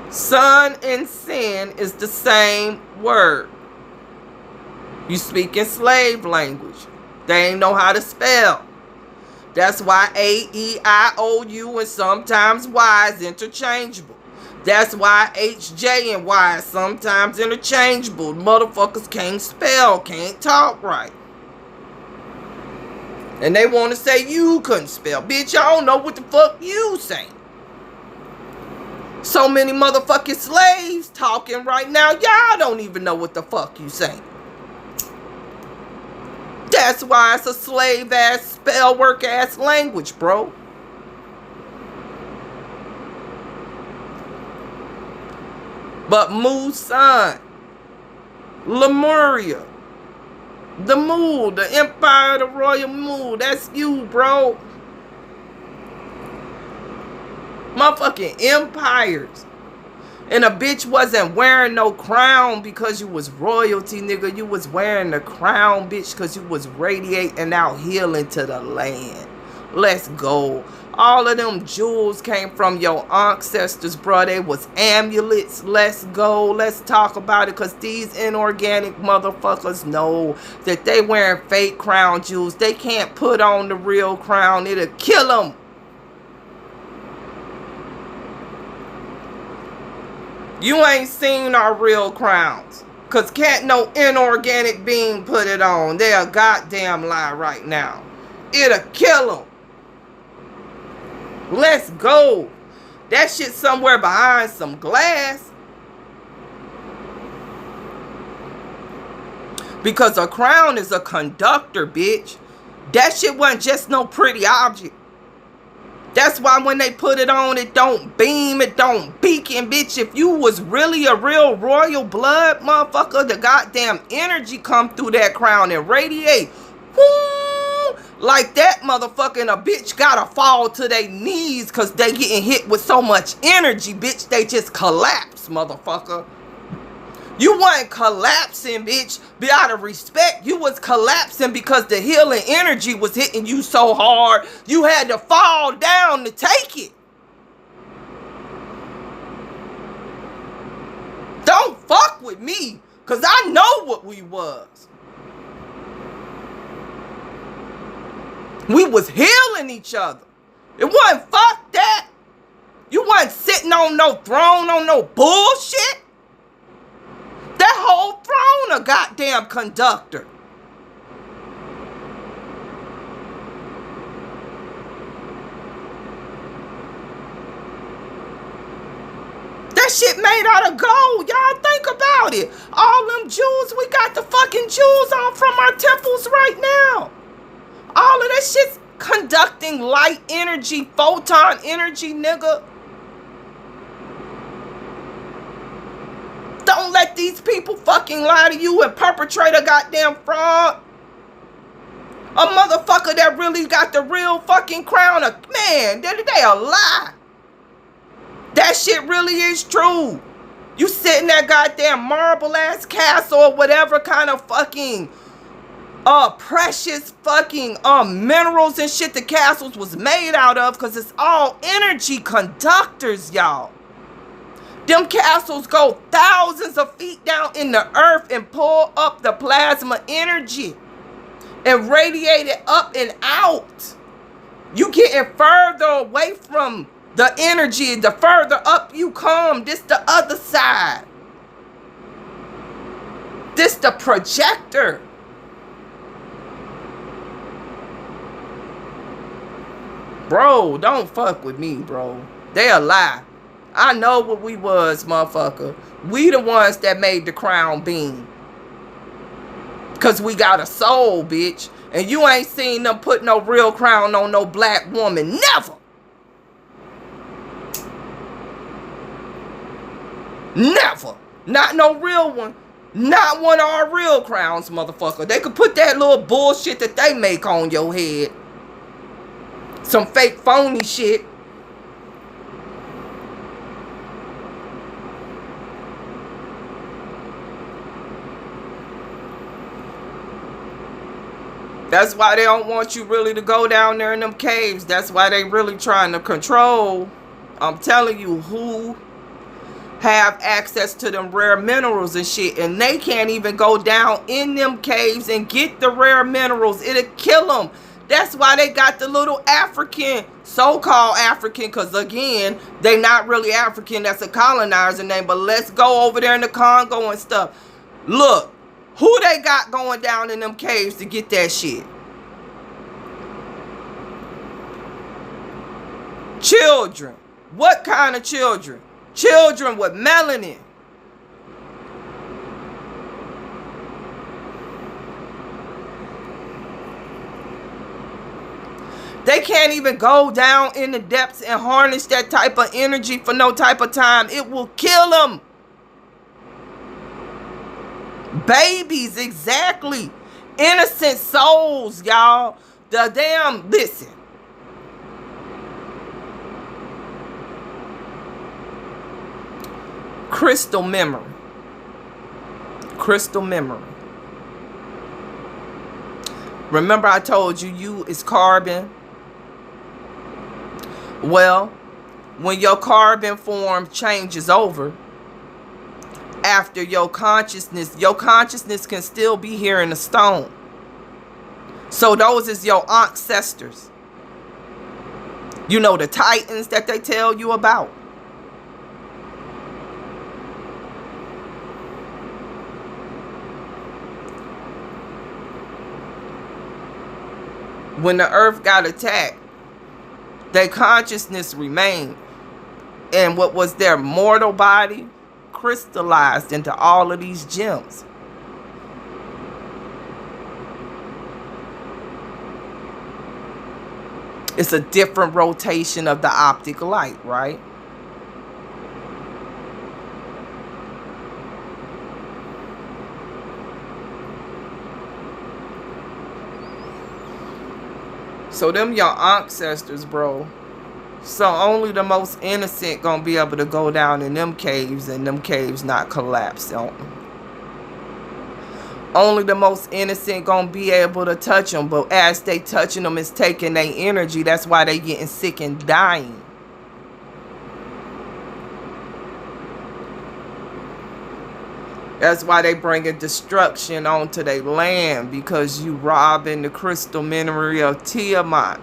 Sun and sin is the same word. You speak in slave language. They ain't know how to spell. That's why A, E, I, O, U, and sometimes Y is interchangeable. That's why H, J, and Y is sometimes interchangeable. Motherfuckers can't spell, can't talk right. And they want to say you couldn't spell. Bitch, I don't know what the fuck you saying. So many motherfucking slaves talking right now. Y'all don't even know what the fuck you saying. That's why it's a slave ass, spell work ass language, bro. But Musan, Lemuria, the Mu, the Empire, the Royal Mu, that's you, bro. Motherfucking empires. And a bitch wasn't wearing no crown because you was royalty, nigga. You was wearing the crown, bitch, because you was radiating out healing to the land. Let's go. All of them jewels came from your ancestors, bro. They was amulets. Let's go. Let's talk about it, because these inorganic motherfuckers know that they wearing fake crown jewels. They can't put on the real crown. It'll kill them. You ain't seen our real crowns. Because can't no inorganic being put it on. They a goddamn lie right now. It'll kill them. Let's go. That shit somewhere behind some glass. Because a crown is a conductor, bitch. That shit wasn't just no pretty object. That's why when they put it on, it don't beam, it don't beacon, bitch. If you was really a real royal blood, motherfucker, the goddamn energy come through that crown and radiate. Woo! Like that, motherfucker, and a bitch gotta fall to their knees because they getting hit with so much energy, bitch. They just collapse, motherfucker. You wasn't collapsing, bitch. Be out of respect. You was collapsing because the healing energy was hitting you so hard, you had to fall down to take it. Don't fuck with me, because I know what we was. We was healing each other. It wasn't fuck that. You wasn't sitting on no throne on no bullshit. That whole throne a goddamn conductor. That shit made out of gold. Y'all think about it. All them jewels, we got the fucking jewels on from our temples right now. All of that shit's conducting light energy, photon energy, nigga. Don't let these people fucking lie to you and perpetrate a goddamn fraud. A motherfucker that really got the real fucking crown. Man, they a lie. That shit really is true. You sit in that goddamn marble ass castle or whatever kind of fucking precious fucking minerals and shit the castles was made out of, because it's all energy conductors, y'all. Them castles go thousands of feet down in the earth and pull up the plasma energy and radiate it up and out. You getting further away from the energy, the further up you come. This the other side. This the projector. Bro, don't fuck with me, bro. They a lie. I know what we was, motherfucker. We the ones that made the crown beam. Cause we got a soul, bitch. And you ain't seen them put no real crown on no black woman. Never. Never. Not no real one. Not one of our real crowns, motherfucker. They could put that little bullshit that they make on your head. Some fake phony shit. That's why they don't want you really to go down there in them caves. That's why they really trying to control. I'm telling you, who have access to them rare minerals and shit. And they can't even go down in them caves and get the rare minerals. It'll kill them. That's why they got the little African, so-called African, because again, they not really African. That's a colonizer name. But let's go over there in the Congo and stuff. Look. Who they got going down in them caves to get that shit? Children. What kind of children? Children with melanin. They can't even go down in the depths and harness that type of energy for no type of time. It will kill them. Babies, exactly. Innocent souls, y'all. The damn, listen. Crystal memory. Crystal memory. Remember I told you, you is carbon? Well, when your carbon form changes over, after your consciousness can still be here in the stone. So those is your ancestors. You know, the titans that they tell you about. When the earth got attacked, their consciousness remained. And what was their mortal body crystallized into all of these gems. It's a different rotation of the optic light, right? So them your ancestors, bro. So only the most innocent gonna be able to go down in them caves and them caves not collapse on them. Only the most innocent gonna be able to touch them, but as they touching them, it's taking their energy. That's why they getting sick and dying. That's why they bringing destruction onto their land, because you robbing the crystal memory of Tiamat.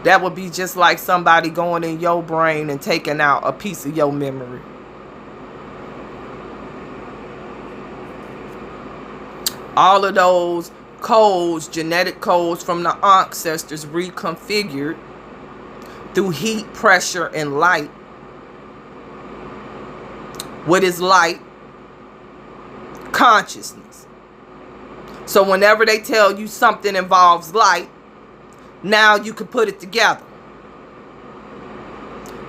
That would be just like somebody going in your brain and taking out a piece of your memory. All of those codes, genetic codes from the ancestors reconfigured through heat, pressure, and light. What is light? Consciousness. So whenever they tell you something involves light, now you can put it together.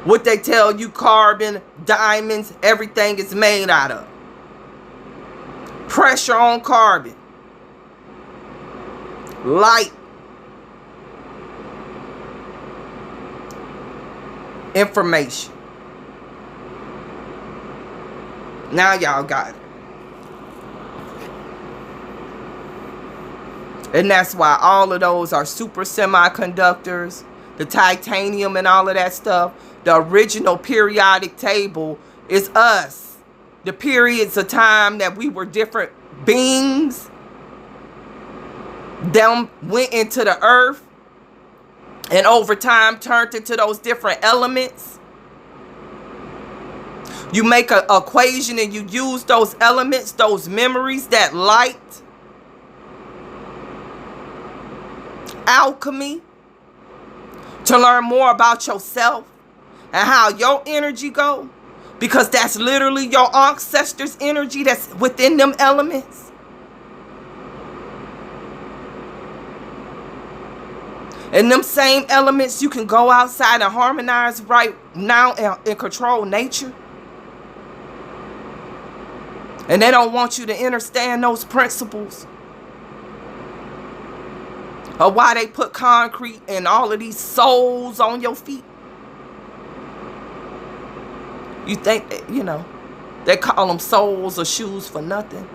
What they tell you, carbon, diamonds, everything is made out of. Pressure on carbon. Light. Information. Now y'all got it. And that's why all of those are super semiconductors, the titanium and all of that stuff. The original periodic table is us. The periods of time that we were different beings, them went into the earth and over time turned into those different elements. You make an equation and you use those elements, those memories, that light, alchemy, to learn more about yourself and how your energy go, because that's literally your ancestors' energy that's within them elements. And them same elements, you can go outside and harmonize right now and control nature. And they don't want you to understand those principles of why they put concrete and all of these soles on your feet. You think that, you know, they call them soles or shoes for nothing.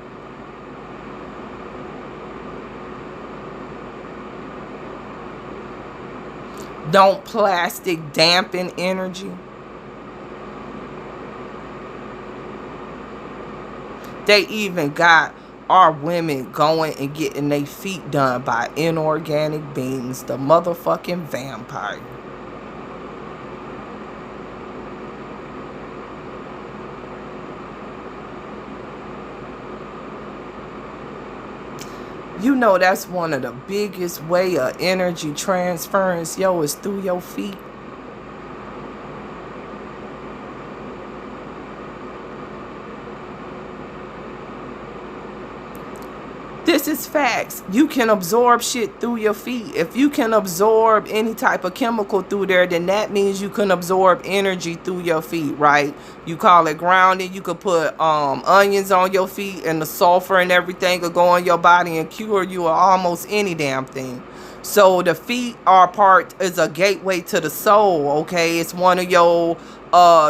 Don't plastic dampen energy. They even got our women going and getting their feet done by inorganic beings, the motherfucking vampire. You know that's one of the biggest way of energy transference, yo, is through your feet. This is facts. You can absorb shit through your feet. If you can absorb any type of chemical through there, then that means you can absorb energy through your feet, right? You call it grounding. You could put onions on your feet, and the sulfur and everything could go in your body and cure you of almost any damn thing. So the feet is a gateway to the soul, okay? It's one of your,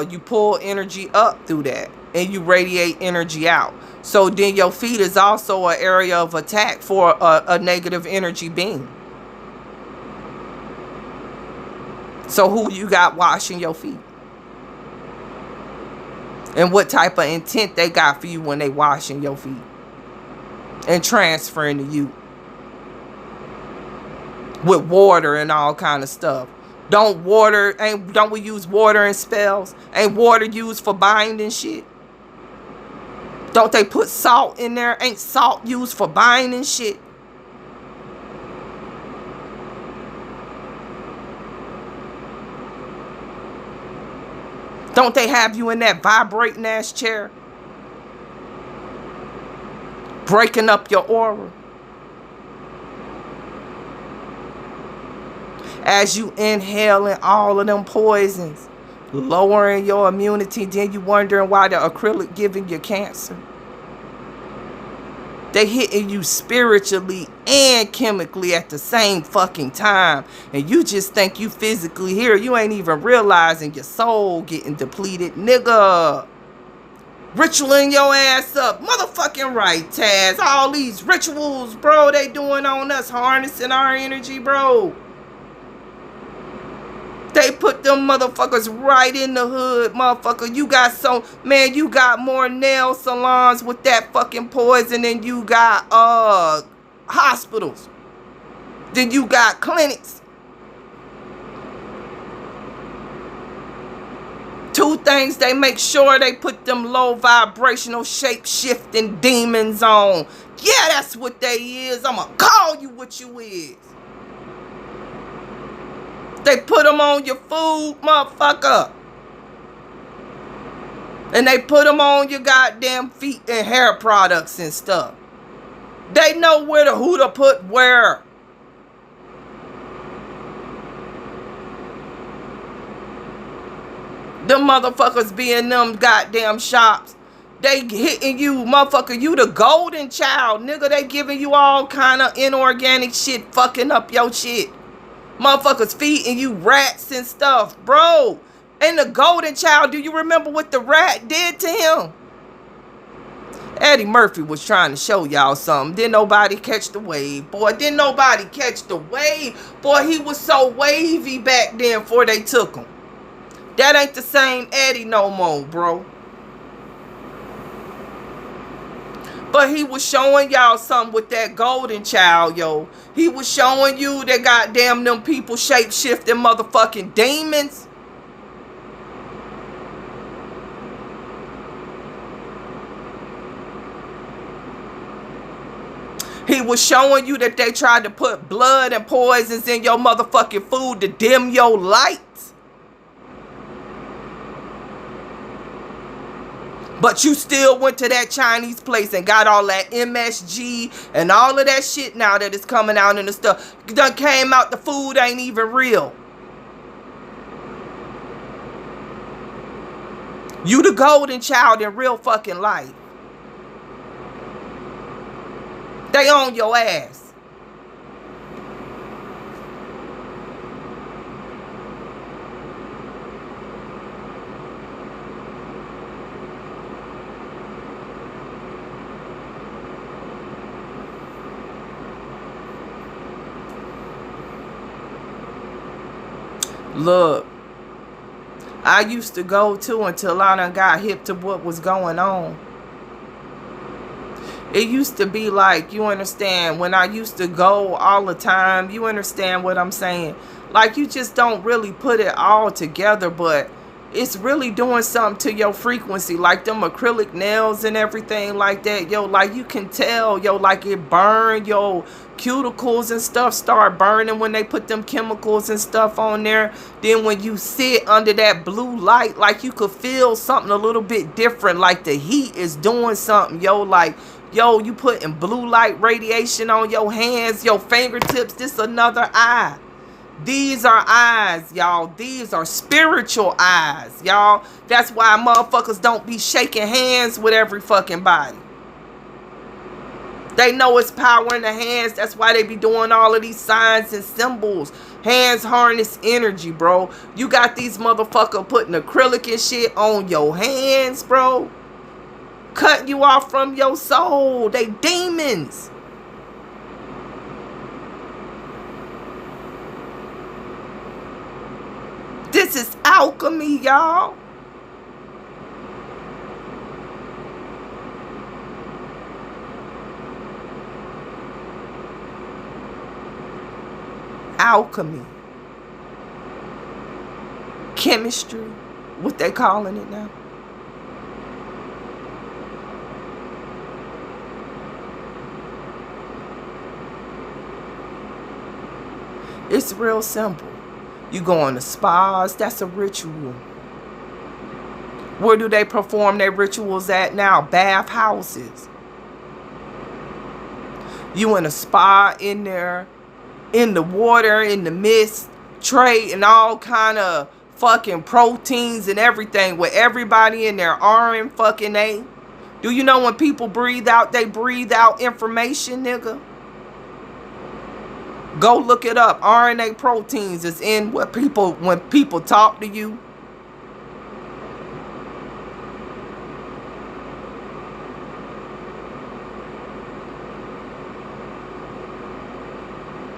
you pull energy up through that and you radiate energy out. So then your feet is also an area of attack for a negative energy being. So who you got washing your feet? And what type of intent they got for you when they washing your feet and transferring to you with water and all kind of stuff. Don't we use water in spells? Ain't water used for binding shit? Don't they put salt in there? Ain't salt used for binding shit? Don't they have you in that vibrating ass chair? Breaking up your aura. As you inhaling all of them poisons, lowering your immunity, then you wondering why the acrylic giving you cancer. They hitting you spiritually and chemically at the same fucking time. And you just think you physically here. You ain't even realizing your soul getting depleted, nigga. Ritualing your ass up. Motherfucking right, Taz. All these rituals, bro, they doing on us, harnessing our energy, bro. They put them motherfuckers right in the hood, motherfucker. You got more nail salons with that fucking poison than you got hospitals. Then you got clinics. Two things, they make sure they put them low vibrational shape shifting demons on. Yeah, that's what they is. I'ma call you what you is. They put them on your food, motherfucker. And they put them on your goddamn feet and hair products and stuff. They know who to put where. Them motherfuckers be in them goddamn shops. They hitting you, motherfucker. You the golden child, nigga. They giving you all kind of inorganic shit, fucking up your shit. Motherfuckers feeding you rats and stuff, bro. And the golden child, do you remember what the rat did to him? Eddie Murphy was trying to show y'all something. Didn't nobody catch the wave, boy. Didn't nobody catch the wave. Boy, he was so wavy back then before they took him. That ain't the same Eddie no more, bro. But he was showing y'all something with that golden child, yo. He was showing you that goddamn them people shape-shifting motherfucking demons. He was showing you that they tried to put blood and poisons in your motherfucking food to dim your lights. But you still went to that Chinese place and got all that MSG and all of that shit now that is coming out in the stuff. Done came out, the food ain't even real. You the golden child in real fucking life. They on your ass. Look, I used to go to until I done got hip to what was going on. It used to be like, you understand, when I used to go all the time, you understand what I'm saying? Like, you just don't really put it all together, but it's really doing something to your frequency. Like them acrylic nails and everything like that, yo, like you can tell, yo, like it burn your cuticles and stuff start burning when they put them chemicals and stuff on there. Then when you sit under that blue light, like you could feel something a little bit different, like the heat is doing something, yo, like, yo, you putting blue light radiation on your hands, your fingertips. This another eye. These are eyes, y'all. These are spiritual eyes, y'all. That's why motherfuckers don't be shaking hands with every fucking body. They know it's power in the hands. That's why they be doing all of these signs and symbols. Hands harness energy, bro. You got these motherfuckers putting acrylic and shit on your hands, bro. Cutting you off from your soul. They demons. This is alchemy, y'all. Alchemy. Chemistry. What they calling it now? It's real simple. You go on the spas, that's a ritual. Where do they perform their rituals at now? Bath houses. You in a spa in there, in the water, in the mist, trading all kind of fucking proteins and everything with everybody in there RN fucking A. Do you know when people breathe out, they breathe out information, nigga? Go look it up. RNA proteins is in what people, when people talk to you.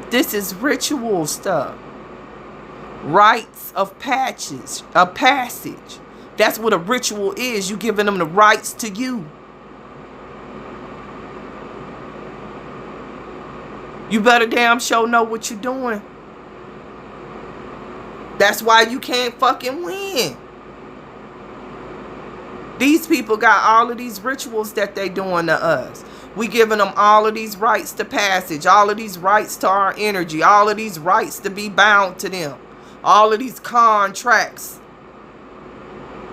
This is ritual stuff. Rites of passage. That's what a ritual is. You giving them the rights to you. You better damn sure know what you're doing. That's why you can't fucking win. These people got all of these rituals that they doing to us. We giving them all of these rights to passage, all of these rights to our energy, all of these rights to be bound to them, all of these contracts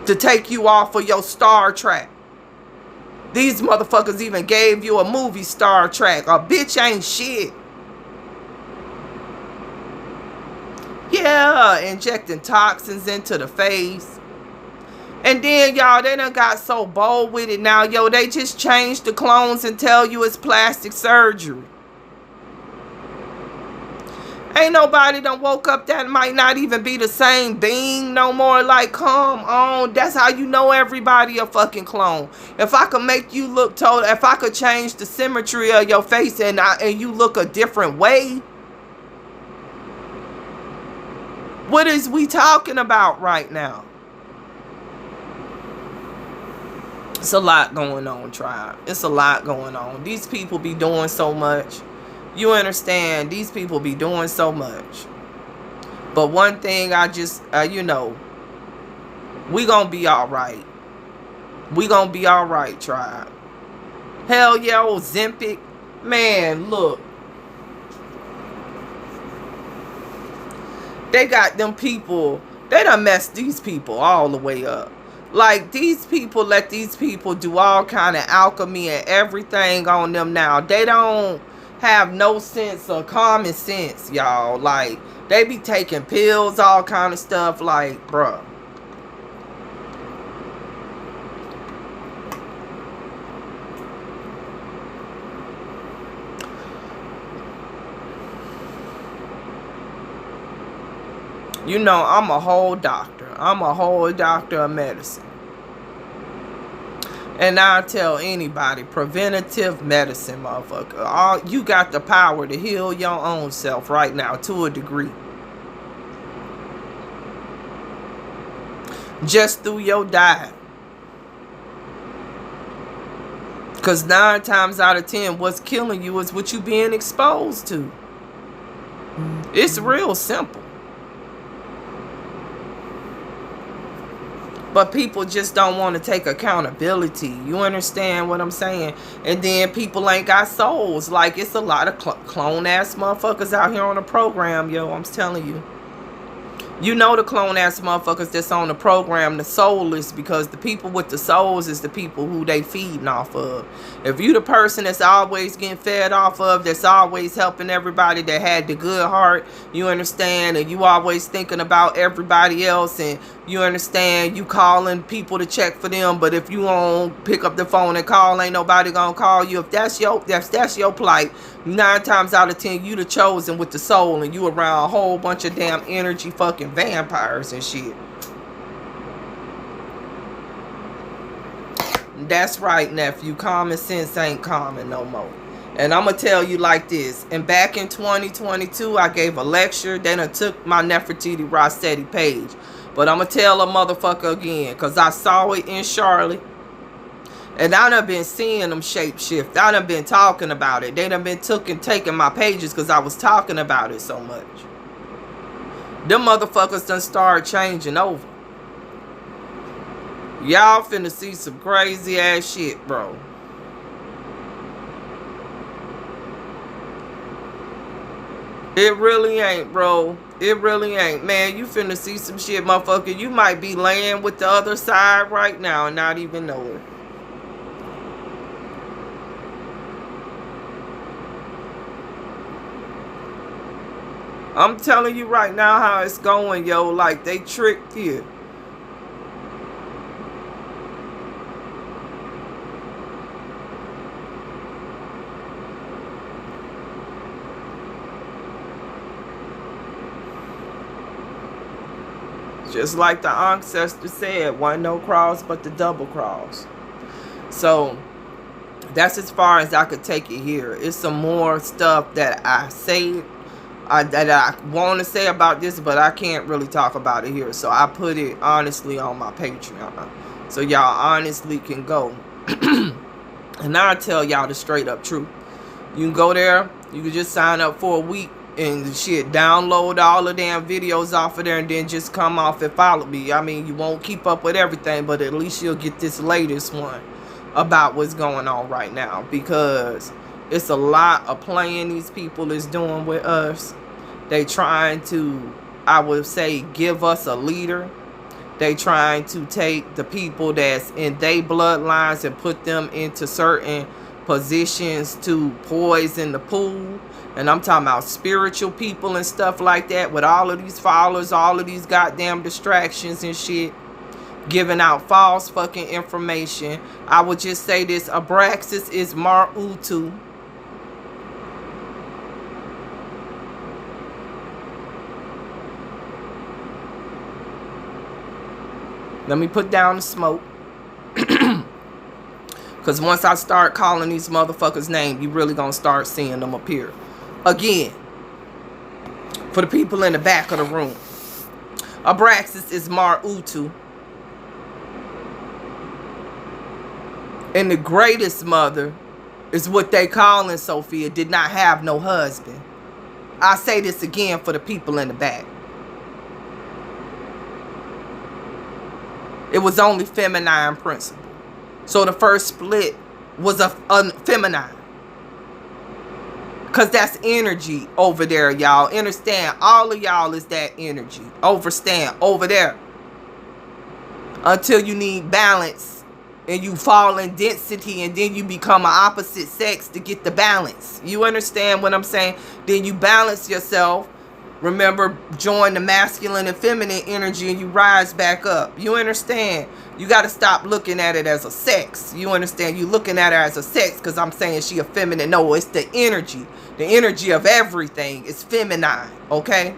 to take you off of your Star Trek. These motherfuckers even gave you a movie Star Trek. A bitch ain't shit. Yeah, injecting toxins into the face. And then, y'all, they done got so bold with it now. Yo, they just changed the clones and tell you it's plastic surgery. Ain't nobody done woke up that might not even be the same being no more. Like, come on. That's how you know everybody a fucking clone. If I could make you look total, if I could change the symmetry of your face and you look a different way, what is we talking about right now? It's a lot going on, tribe. It's a lot going on. These people be doing so much. You understand? These people be doing so much. But one thing I just, you know, we gonna be all right. We gonna be all right, tribe. Hell yeah, old Zempic. Man, look. They got them people. They done messed these people all the way up. Like, these people let these people do all kind of alchemy and everything on them now. They don't have no sense of common sense, y'all. Like, they be taking pills, all kind of stuff. Like, bruh. You know, I'm a whole doctor. I'm a whole doctor of medicine. And I tell anybody, preventative medicine, motherfucker. You got the power to heal your own self right now to a degree. Just through your diet. Because 9 times out of 10, what's killing you is what you being exposed to. It's real simple. But people just don't want to take accountability. You understand what I'm saying? And then people ain't got souls. Like, it's a lot of clone-ass motherfuckers out here on the program, yo. I'm telling you. You know the clone-ass motherfuckers that's on the program, the soulless, because the people with the souls is the people who they feeding off of. If you the person that's always getting fed off of, that's always helping everybody, that had the good heart, you understand, and you always thinking about everybody else, and you understand, you calling people to check for them, but if you won't pick up the phone and call, ain't nobody gonna call you. If that's your plight, 9 times out of 10, you the chosen with the soul, and you around a whole bunch of damn energy fucking vampires and shit. That's right, nephew. Common sense ain't common no more. And I'm going to tell you like this. And back in 2022, I gave a lecture. Then I took my Nefertiti Rossetti page. But I'm going to tell a motherfucker again. Because I saw it in Charlotte. And I done been seeing them shapeshift. I done been talking about it. They done been taking my pages because I was talking about it so much. Them motherfuckers done started changing over. Y'all finna see some crazy ass shit, bro. It really ain't, bro. It really ain't. Man, you finna see some shit, motherfucker. You might be laying with the other side right now and not even know it. I'm telling you right now how it's going, yo. Like, they tricked you. Just like the ancestor said, wasn't no cross but the double cross. So that's as far as I could take it here. It's some more stuff that I say that I want to say about this, but I can't really talk about it here. So I put it honestly on my Patreon, so y'all honestly can go. And I'll tell y'all the straight up truth. You can go there. You can just sign up for a week and shit, download all the damn videos off of there, and then just come off and follow me. I mean, you won't keep up with everything, but at least you'll get this latest one about what's going on right now, because it's a lot of playing these people is doing with us. They trying to, I would say, give us a leader. They trying to take the people that's in their bloodlines and put them into certain positions to poison the pool. And I'm talking about spiritual people and stuff like that, with all of these followers, all of these goddamn distractions and shit, giving out false fucking information. I would just say this: Abraxas is Marutu. Let me put down the smoke. Because once I start calling these motherfuckers names, you really gonna start seeing them appear. Again, for the people in the back of the room, Abraxas is Mar-Utu. And the greatest mother is what they calling Sophia did not have no husband. I say this again for the people in the back. It was only feminine principle. So the first split was a feminine. Because that's energy over there, y'all. Understand, all of y'all is that energy. Overstand, over there. Until you need balance. And you fall in density. And then you become an opposite sex to get the balance. You understand what I'm saying? Then you balance yourself. Remember, join the masculine and feminine energy and you rise back up. You understand? You got to stop looking at it as a sex. You understand? You looking at her as a sex because I'm saying she a feminine. No, it's the energy. The energy of everything is feminine, okay?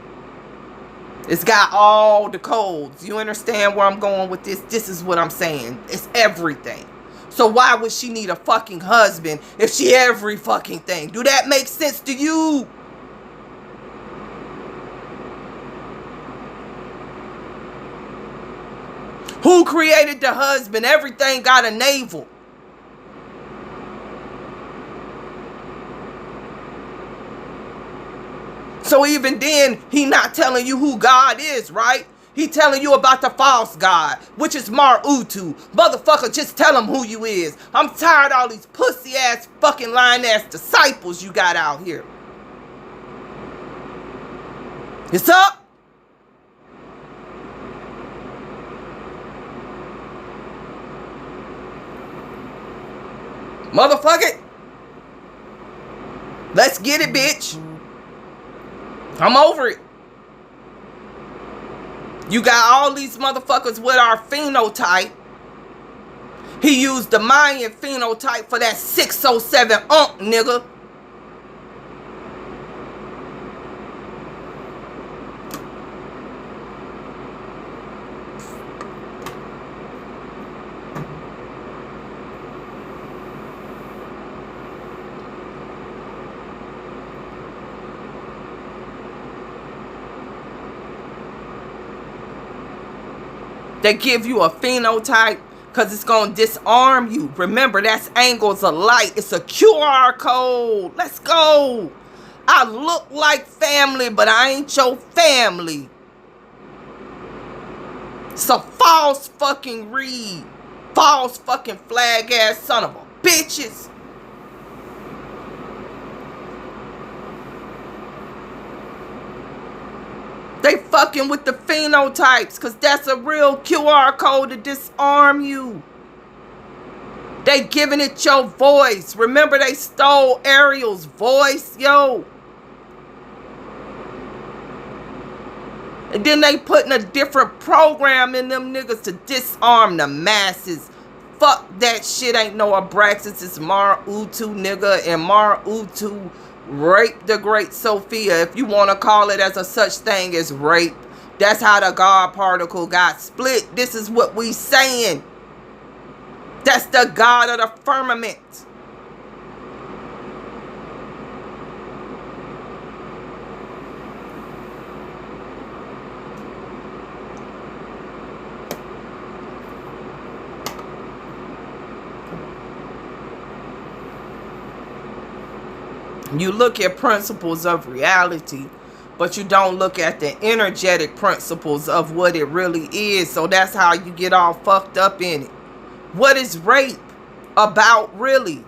It's got all the codes. You understand where I'm going with this? This is what I'm saying. It's everything. So why would she need a fucking husband if she every fucking thing? Do that make sense to you? Who created the husband? Everything got a navel. So even then, he not telling you who God is, right? He telling you about the false God, which is Mar-Utu. Motherfucker, just tell him who you is. I'm tired of all these pussy ass fucking lying ass disciples you got out here. It's up. Motherfucker. Let's get it, bitch. I'm over it. You got all these motherfuckers with our phenotype. He used the Mayan phenotype for that 607 nigga. They give you a phenotype because it's going to disarm you. Remember, that's angles of light. It's a QR code. Let's go. I look like family, but I ain't your family. It's a false fucking read. False fucking flag ass son of a bitches. They fucking with the phenotypes because that's a real QR code to disarm you. They giving it your voice. Remember, they stole Ariel's voice, yo. And then they putting a different program in them niggas to disarm the masses. Fuck that shit. Ain't no Abraxas. It's Mar-Utu, nigga. And Mar-Utu raped the great Sophia, if you want to call it as a such thing as rape. That's how the God particle got split. This is what we saying. That's the God of the firmament. You look at principles of reality, but you don't look at the energetic principles of what it really is. So that's how you get all fucked up in it. What is rape about really?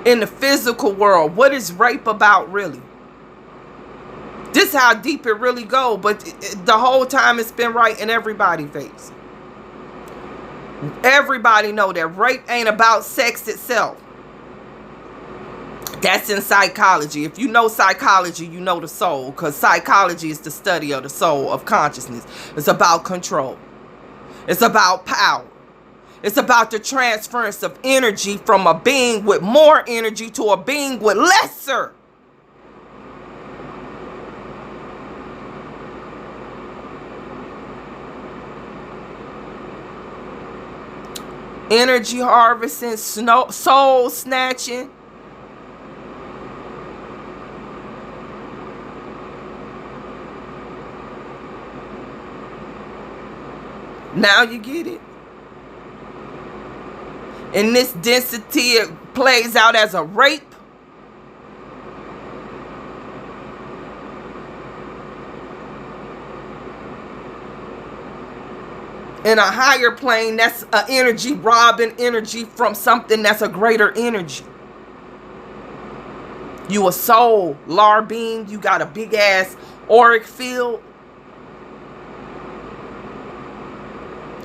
In the physical world, what is rape about really? This is how deep it really go, but the whole time it's been right in everybody's face. Everybody know that rape ain't about sex itself. That's in psychology. If you know psychology, you know the soul. Because psychology is the study of the soul, of consciousness. It's about control. It's about power. It's about the transference of energy from a being with more energy to a being with lesser. energy harvesting, soul snatching. Now you get it. In this density, it plays out as a rape. In a higher plane, that's an energy robbing energy from something that's a greater energy. You a soul, lar being, you got a big ass auric field.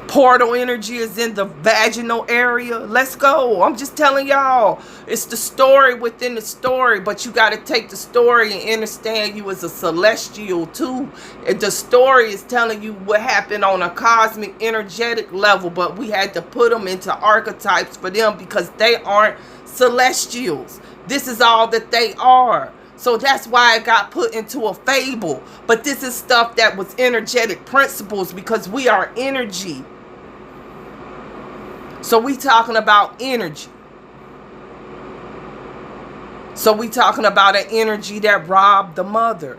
Portal energy is in the vaginal area. Let's go. I'm just telling y'all. It's the story within the story. But you got to take the story and understand you as a celestial too. The story is telling you what happened on a cosmic energetic level. But we had to put them into archetypes for them because they aren't celestials. This is all that they are. So that's why it got put into a fable. But this is stuff that was energetic principles because we are energy. So we talking about energy. So we talking about an energy that robbed the mother.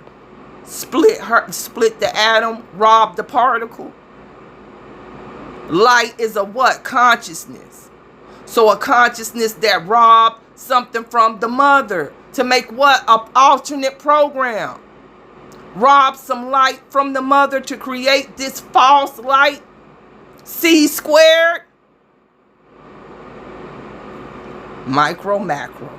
Split the atom, robbed the particle. Light is a what? Consciousness. So a consciousness that robbed something from the mother to make what? An alternate program. Rob some light from the mother to create this false light. C squared. Micro, macro.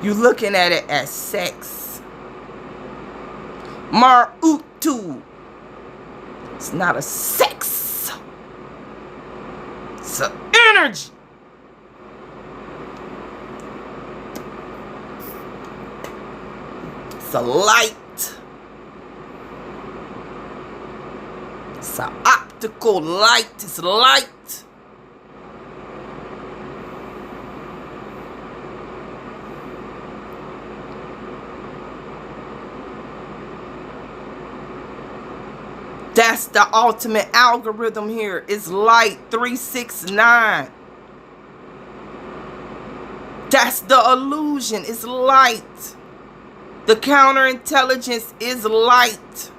You looking at it as sex. Marutu. It's not a sex. It's an energy. It's a light. It's an optical light. It's light. That's the ultimate algorithm here. It's light 369. That's the illusion. It's light. The counterintelligence is light.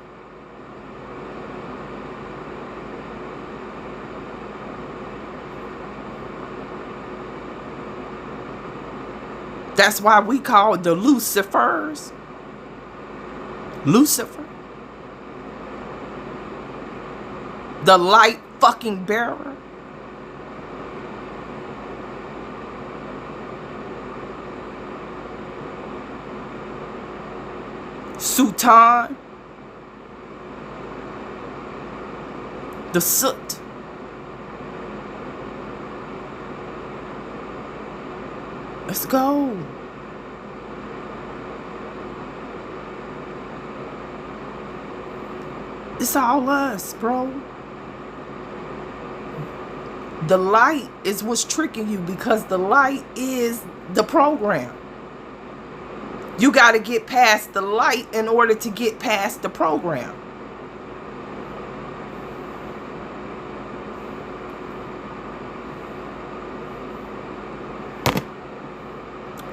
That's why we call the Lucifers. Lucifer. The light fucking bearer. Sutan. The soot. Let's go. It's all us, bro. The light is what's tricking you because the light is the program. You got to get past the light in order to get past the program.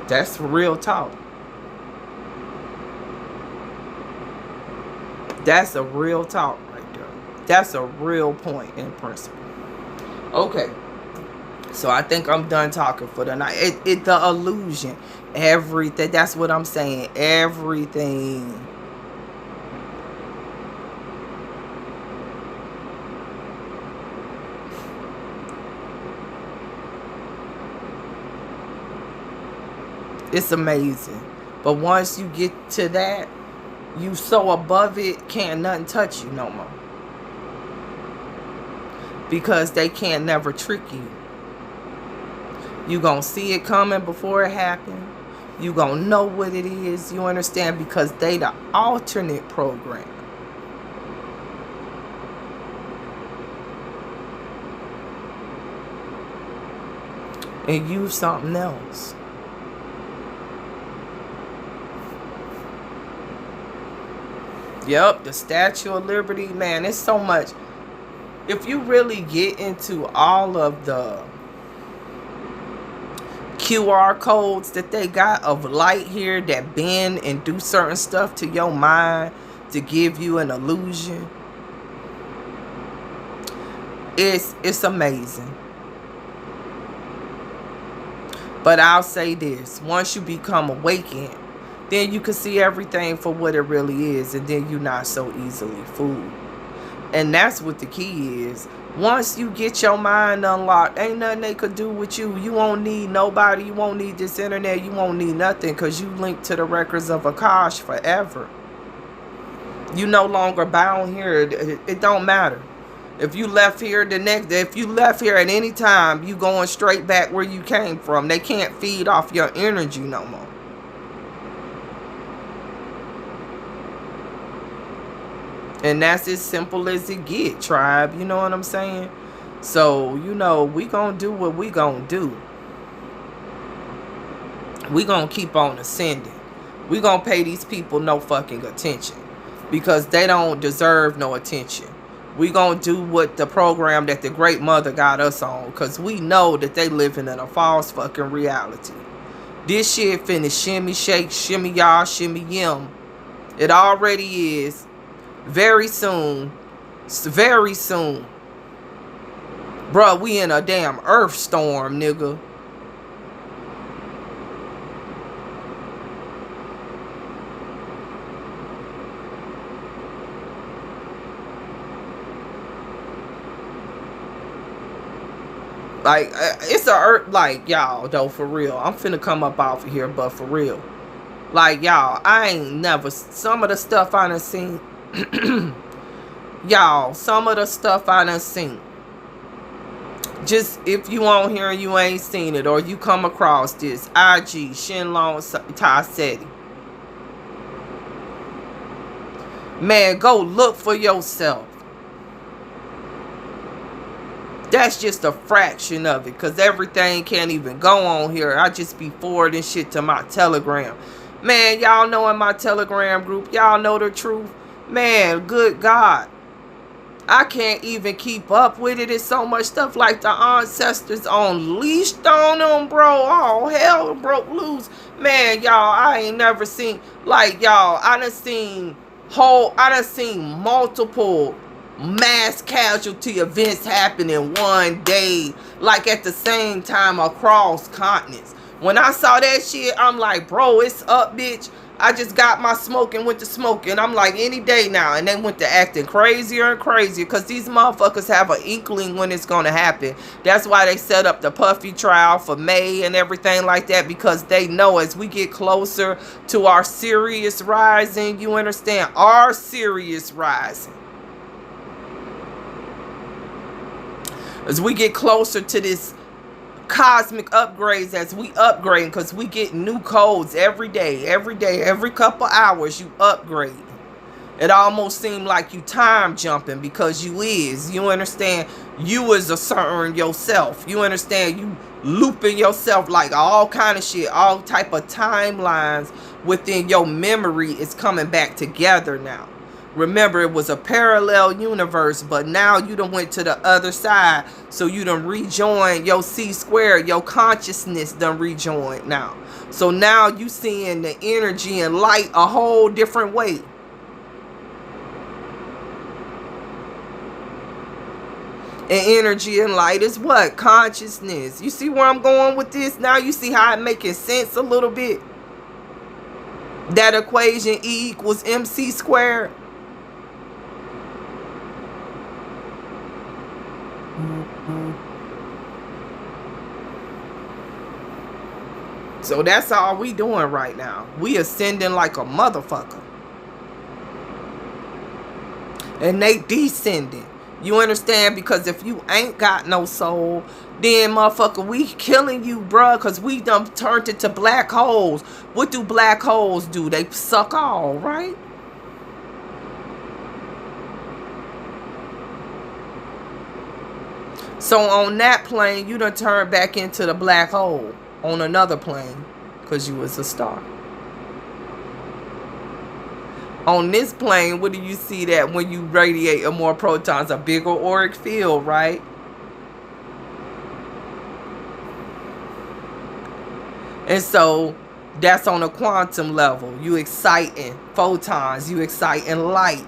That's real talk. That's a real talk right there. That's a real point in principle. Okay. So I think I'm done talking for the night. The illusion. Everything. That's what I'm saying. Everything. It's amazing. But once you get to that, you so above it, can't nothing touch you no more. Because they can't never trick you. You gonna see it coming before it happens. You gonna know what it is. You understand? Because they the alternate program. And you something else. Yep, the Statue of Liberty, man, it's so much. If you really get into all of the QR codes that they got of light here that bend and do certain stuff to your mind to give you an illusion, it's amazing. But I'll say this, once you become awakened, then you can see everything for what it really is, and then you're not so easily fooled. And that's what the key is. Once you get your mind unlocked, ain't nothing they could do with you. You won't need nobody. You won't need this internet. You won't need nothing, because you linked to the records of Akash forever. You no longer bound here. It don't matter. If you left here if you left here at any time, you going straight back where you came from. They can't feed off your energy no more. And that's as simple as it get, tribe. You know what I'm saying? So, you know, we gonna do what we gonna do. We gonna keep on ascending. We gonna pay these people no fucking attention, because they don't deserve no attention. We gonna do what the program that the great mother got us on, because we know that they living in a false fucking reality. This shit finna shimmy shake, shimmy y'all, shimmy yum. It already is. Very soon. Very soon. Bruh, we in a damn earth storm, nigga. Like, it's a earth, like, y'all, though, for real. I'm finna come up off of here, but for real. Like, y'all, I ain't never, some of the stuff I done seen, y'all, some of the stuff I done seen. Just, if you on here and you ain't seen it, or you come across this, IG, Shinlong Taseti. Man, go look for yourself. That's just a fraction of it, because everything can't even go on here. I just be forwarding shit to my Telegram. Man, y'all know in my Telegram group, y'all know the truth. Man, good God. I can't even keep up with it. It's so much stuff, like the ancestors unleashed on them, bro. All hell broke loose. Man, y'all, I ain't never seen, like, y'all, I done seen multiple mass casualty events happen in one day, like at the same time across continents. When I saw that shit, I'm like, bro, it's up, bitch. I just got my smoke and went to smoke, and I'm like, any day now. And they went to acting crazier and crazier, because these motherfuckers have an inkling when it's gonna happen. That's why they set up the Puffy trial for May and everything like that, because they know as we get closer to our serious rising, you understand, our serious rising, as we get closer to this cosmic upgrades, as we upgrade, because we get new codes every day, every couple hours you upgrade. It almost seems like you time jumping, because you understand, you is a certain yourself, you understand, you looping yourself, like all kind of shit, all type of timelines within your memory is coming back together now. Remember, it was a parallel universe, but now you done went to the other side. So you done rejoined your C-squared, your consciousness done rejoined now. So now you seeing the energy and light a whole different way. And energy and light is what? Consciousness. You see where I'm going with this? Now you see how it making sense a little bit? That equation, E equals MC squared. So that's all we doing right now. We ascending like a motherfucker. And they descending. You understand? Because if you ain't got no soul, then motherfucker, we killing you, bruh. Because we done turned it to black holes. What do black holes do? They suck all, right? So on that plane, you done turned back into the black hole. On another plane, because you was a star. On this plane, what do you see that when you radiate more protons? A bigger auric field, right? And so that's on a quantum level. You exciting photons, you exciting light.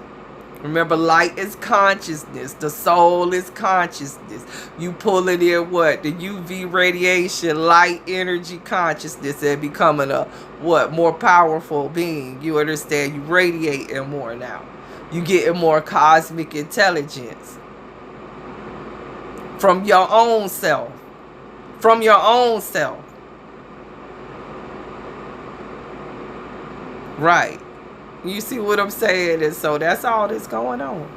Remember, light is consciousness. The soul is consciousness. You pull it in what? The UV radiation, light energy consciousness, and becoming a what? More powerful being. You understand? You radiating more now. You getting more cosmic intelligence from your own self. From your own self. Right. You see what I'm saying? And so that's all that's going on.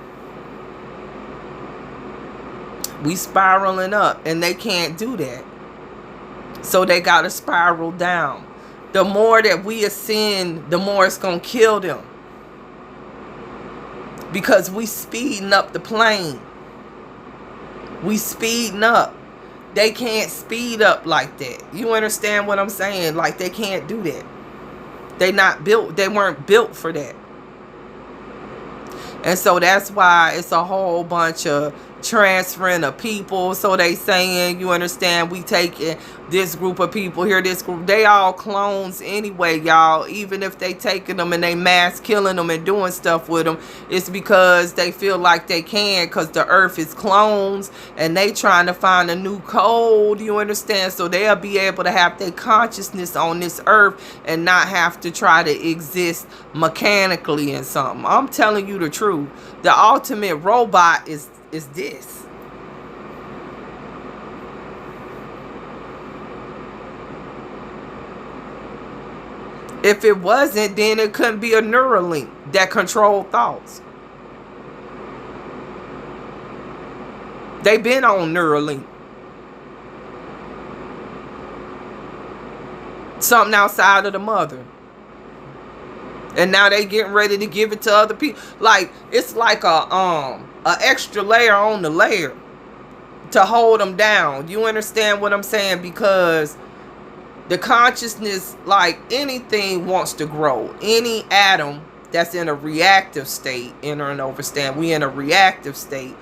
We spiraling up, and they can't do that. So they got to spiral down. The more that we ascend, the more it's going to kill them. Because we speeding up the plane. We speeding up. They can't speed up like that. You understand what I'm saying? Like, they can't do that. They not built. They weren't built for that. And so that's why it's a whole bunch of transferring of people. So they saying, you understand, we taking this group of people here, this group. They all clones anyway, y'all. Even if they taking them and they mass killing them and doing stuff with them, it's because they feel like they can, because the earth is clones and they trying to find a new code, you understand? So they'll be able to have their consciousness on this earth and not have to try to exist mechanically in something. I'm telling you the truth. The ultimate robot is this. If it wasn't, then it couldn't be a Neuralink that controlled thoughts. They've been on Neuralink. Something outside of the mother. And now they getting ready to give it to other people. Like, it's like a extra layer on the layer to hold them down. You understand what I'm saying? Because the consciousness, like anything, wants to grow. Any atom that's in a reactive state, enter and overstand, we in a reactive state,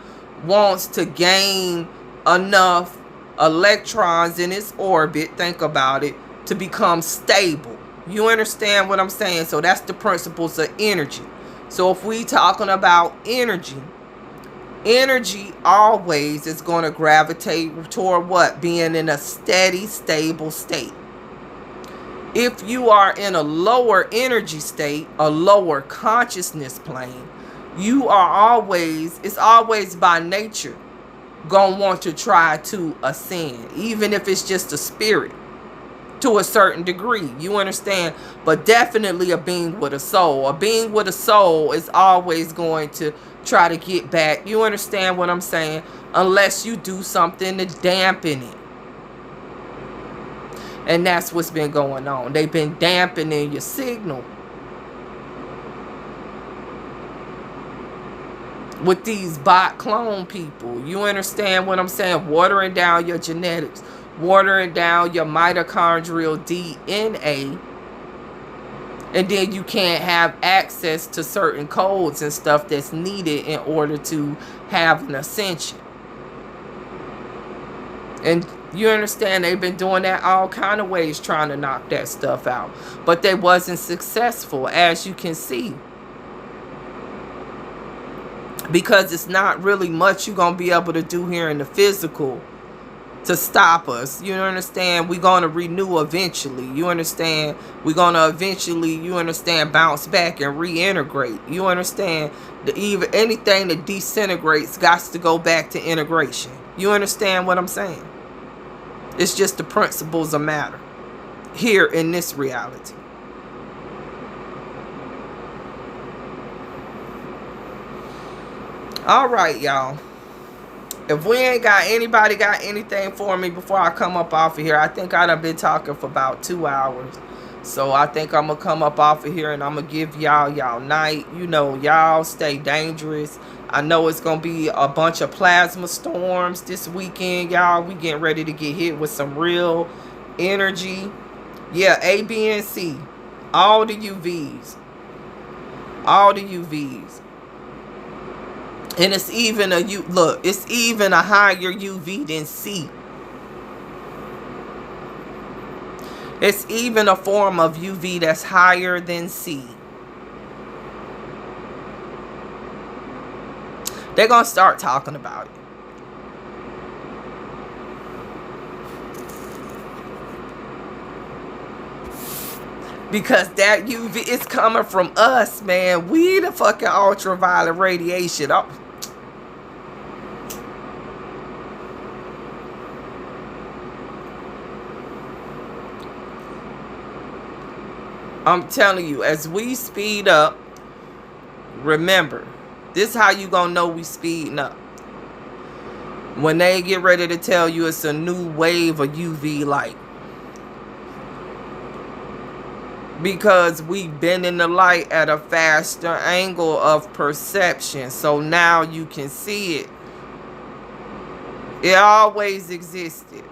wants to gain enough electrons in its orbit, think about it, to become stable. You understand what I'm saying? So that's the principles of energy. So if we talking about energy, energy always is going to gravitate toward what? Being in a steady, stable state. If you are in a lower energy state, a lower consciousness plane, you are always, it's always by nature, going to want to try to ascend, even if it's just a spirit. To a certain degree, you understand? But definitely a being with a soul. A being with a soul is always going to try to get back. You understand what I'm saying? Unless you do something to dampen it. And that's what's been going on. They've been dampening your signal. With these bot clone people. You understand what I'm saying? Watering down your genetics. Watering down your mitochondrial DNA, and then you can't have access to certain codes and stuff that's needed in order to have an ascension. And you understand, they've been doing that all kind of ways, trying to knock that stuff out, but they wasn't successful, as you can see, because it's not really much you're gonna be able to do here in the physical to stop us. You understand? We're going to renew eventually. You understand? We're going to eventually, you understand, bounce back and reintegrate. You understand? Even anything that disintegrates got to go back to integration. You understand what I'm saying? It's just the principles of matter here in this reality. All right, y'all. If we ain't got anybody got anything for me before I come up off of here, I think I done been talking for about 2 hours. So I think I'm going to come up off of here and I'm going to give y'all night. You know, y'all stay dangerous. I know it's going to be a bunch of plasma storms this weekend, y'all. We getting ready to get hit with some real energy. Yeah, A, B, and C. All the UVs. All the UVs. And it's even it's even a higher UV than C. It's even a form of UV that's higher than C. They're going to start talking about it. Because that UV is coming from us, man. We the fucking ultraviolet radiation. Oh. I'm telling you, as we speed up, remember, this is how you gonna know we speeding up. When they get ready to tell you it's a new wave of UV light. Because we've been in the light at a faster angle of perception. So now you can see it. It always existed.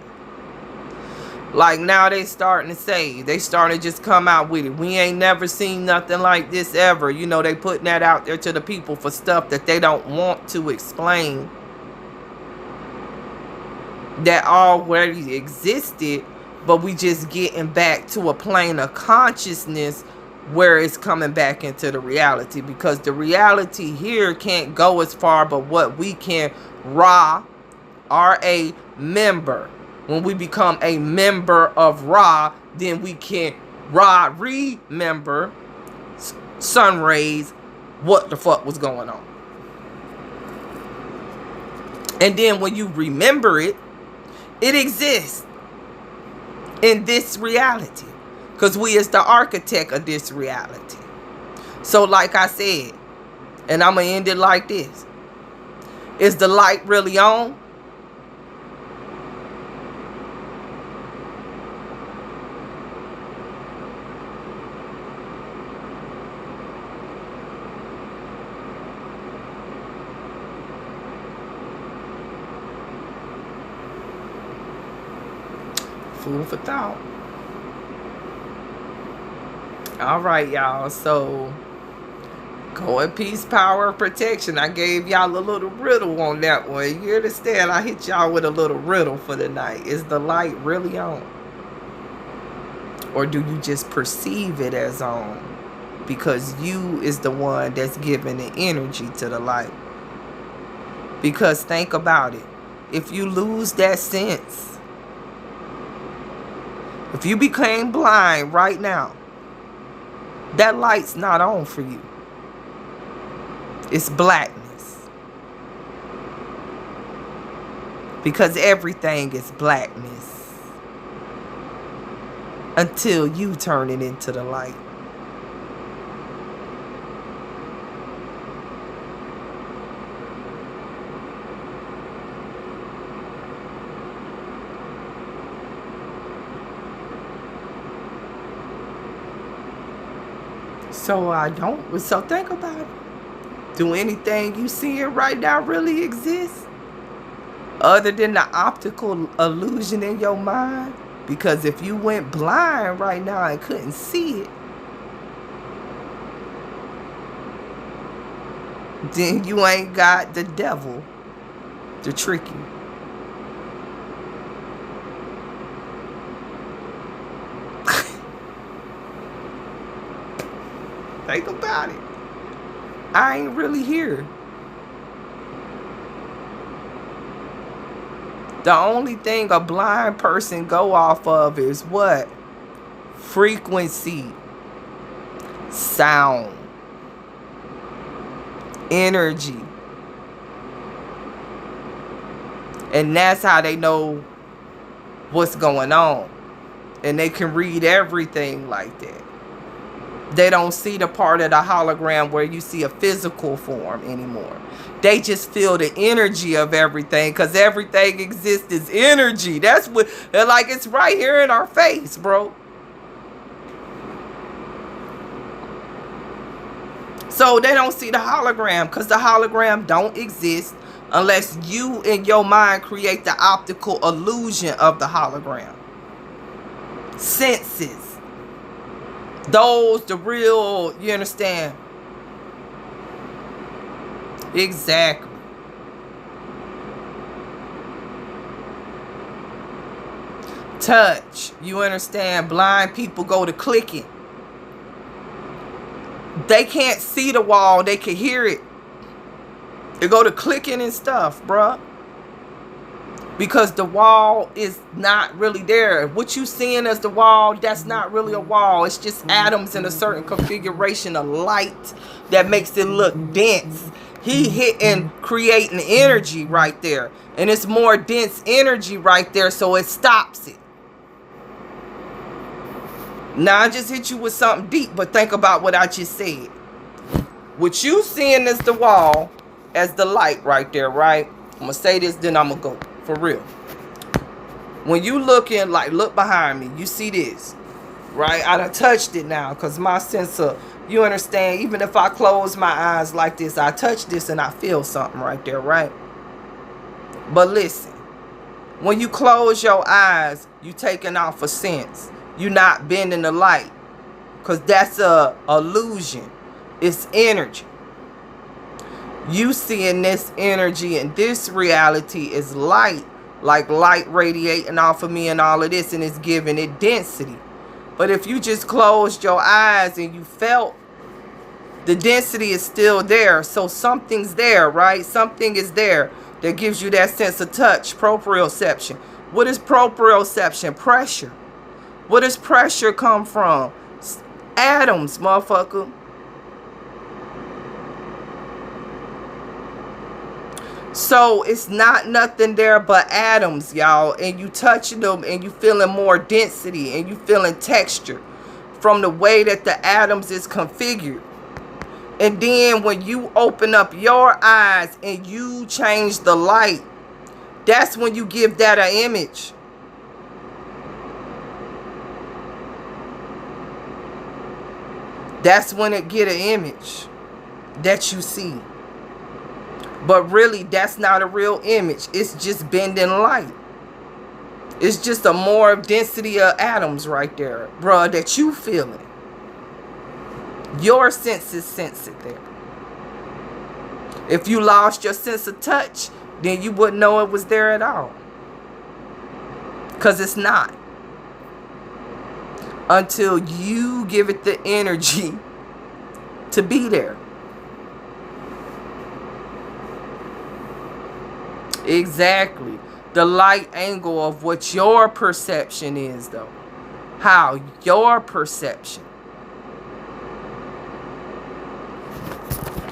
Like now they starting to say, they starting to just come out with it. We ain't never seen nothing like this ever. You know, they putting that out there to the people for stuff that they don't want to explain. That already existed, but we just getting back to a plane of consciousness where it's coming back into the reality. Because the reality here can't go as far, but what we can R-A member. When we become a member of Ra, then we can remember sun rays, what the fuck was going on. And then when you remember it, it exists in this reality. Because we is the architect of this reality. So like I said, and I'm going to end it like this. Is the light really on? Food for thought. All right, y'all. So, go in peace, power, protection. I gave y'all a little riddle on that one. You understand? I hit y'all with a little riddle for the night. Is the light really on? Or do you just perceive it as on? Because you is the one that's giving the energy to the light. Because think about it. If you lose that sense, if you became blind right now, that light's not on for you. It's blackness. Because everything is blackness. Until you turn it into the light. So think about it. Do anything you seeing right now really exist? Other than the optical illusion in your mind? Because if you went blind right now and couldn't see it, then you ain't got the devil to trick you. Think about it. I ain't really here. The only thing a blind person go off of is what? Frequency. Sound. Energy. And that's how they know what's going on. And they can read everything like that. They don't see the part of the hologram where you see a physical form anymore. They just feel the energy of everything, because everything exists as energy. That's what, like, it's right here in our face, bro. So they don't see the hologram, because the hologram don't exist unless you in your mind create the optical illusion of the hologram. Senses. Those, the real, you understand, Exactly. Touch. You understand? Blind people go to clicking. They can't see the wall. They can hear it. They go to clicking and stuff, bruh. Because the wall is not really there. What you seeing as the wall, that's not really a wall. It's just atoms in a certain configuration of light that makes it look dense. He hitting, creating energy right there. And it's more dense energy right there, so it stops it. Now I just hit you with something deep, but think about what I just said. What you seeing as the wall, as the light right there, right? I'm going to say this, then I'm going to go. For real. When you looking, like, look behind me, you see this, right? I done touched it now because my sense of, you understand, even if I close my eyes like this, I touch this and I feel something right there, right? But listen, when you close your eyes, you taking off a sense. You not bending the light because that's a illusion. It's energy. You seeing this energy and this reality is light, like light radiating off of me and all of this, and it's giving it density. But if you just closed your eyes and you felt, the density is still there. So something's there, right? Something is there that gives you that sense of touch, proprioception. What is proprioception? Pressure. Where does pressure come from? Atoms, motherfucker. So it's not nothing there but atoms, y'all. And you touching them and you feeling more density and you feeling texture from the way that the atoms is configured. And then when you open up your eyes and you change the light, that's when you give that an image. That's when it get an image that you see. But really, that's not a real image. It's just bending light. It's just a more density of atoms right there, bruh, that you feeling. Your senses sense it there. If you lost your sense of touch, then you wouldn't know it was there at all. Because it's not. Until you give it the energy to be there. Exactly. The light angle of what your perception is, though. How your perception.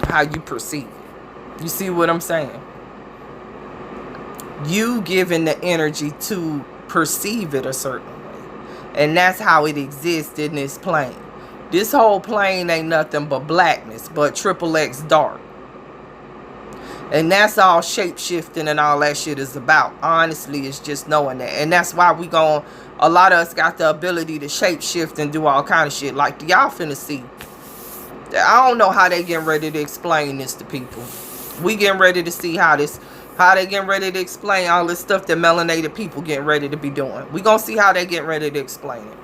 How you perceive it. You see what I'm saying? You giving the energy to perceive it a certain way. And that's how it exists in this plane. This whole plane ain't nothing but blackness, but XXX dark. And that's all shape-shifting and all that shit is about. Honestly, it's just knowing that. And that's why we gon' a lot of us got the ability to shape-shift and do all kind of shit. Like y'all finna see. I don't know how they getting ready to explain this to people. We getting ready to see how they getting ready to explain all this stuff that melanated people getting ready to be doing. We gonna see how they getting ready to explain it.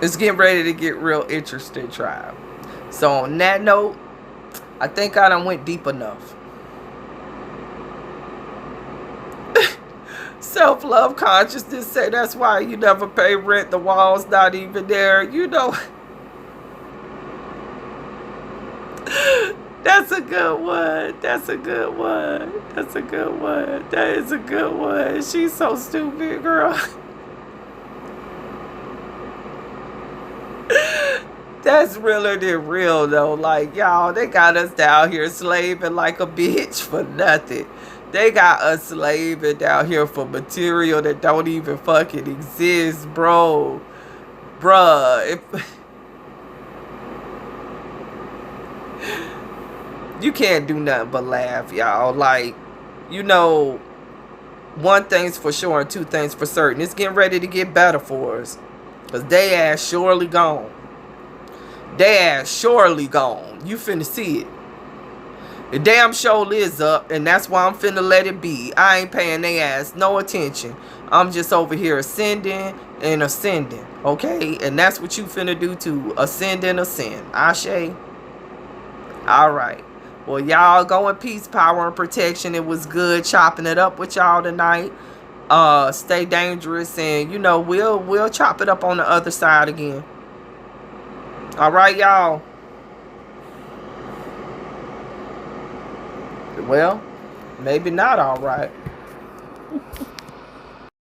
It's getting ready to get real interesting, tribe. So on that note, I think I done went deep enough. Self-love consciousness say that's why you never pay rent. The wall's not even there. You know. That's a good one. That's a good one. That's a good one. That is a good one. She's so stupid, girl. That's realer than real, though. Like, y'all, they got us down here slaving like a bitch for nothing. They got us slaving down here for material that don't even fucking exist, bro. Bruh, you can't do nothing but laugh, y'all. Like, you know, one thing's for sure and two things for certain. It's getting ready to get better for us. Because they ass surely gone. They ass surely gone. You finna see it. The damn show is up, and that's why I'm finna let it be. I ain't paying they ass no attention. I'm just over here ascending and ascending, okay? And that's what you finna do too. Ascend and ascend. Ashe. All right. Well, y'all go in peace, power, and protection. It was good chopping it up with y'all tonight. Stay dangerous, and you know we'll chop it up on the other side again. All right, y'all. Well, maybe not all right.